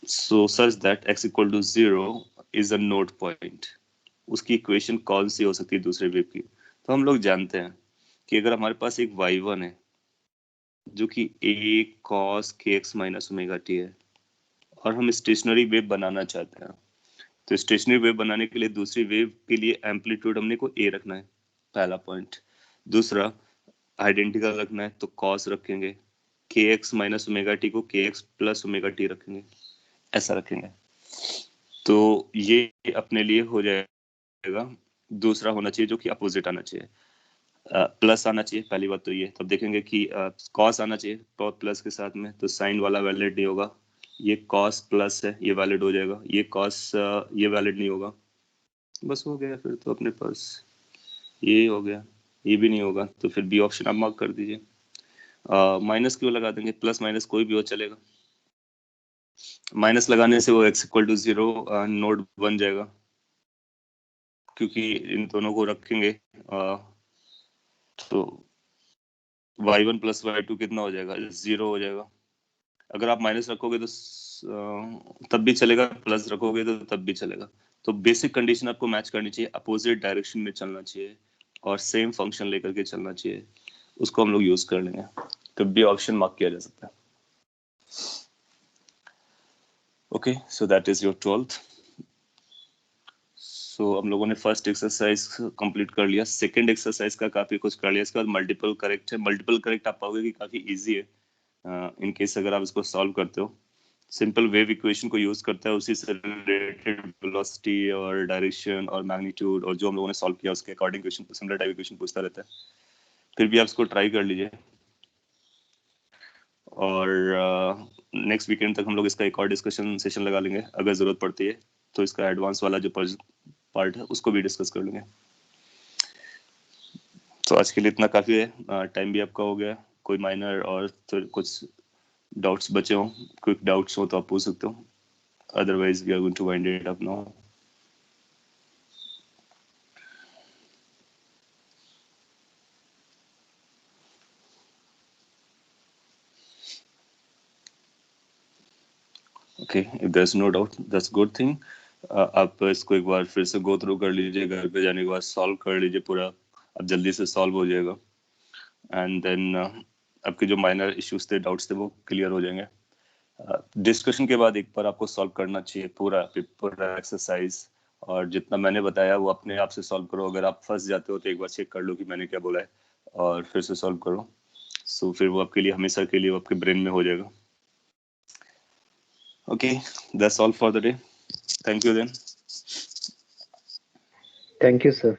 A: So such that x equal to 0 is a node point. उसकी इक्वेशन कौन सी हो सकती है दूसरे वेव की? तो हम लोग जानते हैं कि अगर हमारे पास एक y1 है जो कि a cos kx minus omega t है और हम स्टेशनरी वेव बनाना चाहते हैं, तो स्टेशनरी वेव बनाने के लिए दूसरी वेव के लिए एम्पलीट्यूड हमने को a रखना है, पहला पॉइंट। दूसरा आइडेंटिकल रखना है तो cos रखेंगे, kx माइनस ओमेगा टी को kx प्लस ओमेगा टी रखेंगे, ऐसा रखेंगे। तो ये अपने लिए हो जाएगा। दूसरा होना चाहिए जो कि अपोजिट आना चाहिए, प्लस आना चाहिए, पहली बात तो ये। तब देखेंगे कि कॉस आना चाहिए प्लस के साथ में, तो साइन वाला वैलिड नहीं होगा, ये कॉस प्लस है ये वैलिड हो जाएगा, ये कॉस ये वैलिड नहीं होगा, बस हो गया। फिर तो अपने पास ये हो गया, ये भी नहीं होगा, तो फिर बी ऑप्शन आप मार्क कर दीजिए। माइनस क्यों लगा देंगे, प्लस माइनस कोई भी हो चलेगा। माइनस लगाने से वो x इक्वल टू 0 नोड बन जाएगा, क्योंकि इन दोनों को रखेंगे तो y1 प्लस y2 कितना हो जाएगा, 0 हो जाएगा। अगर आप माइनस रखोगे तो तब भी चलेगा, प्लस रखोगे तो तब भी चलेगा। तो बेसिक कंडीशन आपको मैच करनी चाहिए, अपोजिट डायरेक्शन में चलना चाहिए और सेम फंक्शन लेकर के चलना चाहिए, उसको हम लोग यूज कर लेंगे। तो बी ऑप्शन मार्क किया जा सकता है। Okay, so that is your 12th। सो हम लोगों ने फर्स्ट एक्सरसाइज कंप्लीट कर लिया, सेकंड एक्सरसाइज का काफी कुछ कर लिया। इसके बाद मल्टीपल करेक्ट है। मल्टीपल करेक्ट आप पाओगे कि काफी इजी है इन केस अगर आप इसको सॉल्व करते हो। सिंपल वेव इक्वेशन को यूज करता है, उसी से रिलेटेड वेलोसिटी और डायरेक्शन और मैग्नीट्यूड और जो हम लोगों ने सॉल्व किया उसके according question, similar type equation पूछता रहता है। फिर भी आप इसको ट्राई कर लीजिए, और नेक्स्ट वीकेंड तक हम लोग इसका एक और डिस्कशन सेशन लगा लेंगे। अगर ज़रूरत पड़ती है तो इसका एडवांस वाला जो पार्ट है उसको भी डिस्कस कर लेंगे। तो आज के लिए इतना काफ़ी है, टाइम भी आपका हो गया। कोई माइनर और फिर कुछ डाउट्स बचे हों, क्विक डाउट्स हो तो आप पूछ सकते हो, otherwise we are going to wind it up now. Okay, if there is no doubt that's good thing. आप इसको एक बार फिर से गो थ्रू कर लीजिए, घर पे जाने के बाद सॉल्व कर लीजिए पूरा, अब जल्दी से सॉल्व हो जाएगा। एंड देन आपके जो माइनर इश्यूज थे, डाउट्स थे, वो क्लियर हो जाएंगे। डिस्कशन के बाद एक बार आपको सॉल्व करना चाहिए पूरा एक्सरसाइज, और जितना मैंने बताया वो अपने आप से सॉल्व करो। अगर आप फंस जाते हो तो एक बार चेक कर लो कि मैंने क्या बोला है, और फिर से सॉल्व करो। सो फिर वो आपके लिए हमेशा के लिए वो आपके ब्रेन में हो जाएगा। Okay, that's all for the day. Thank you then.
D: Thank you, sir.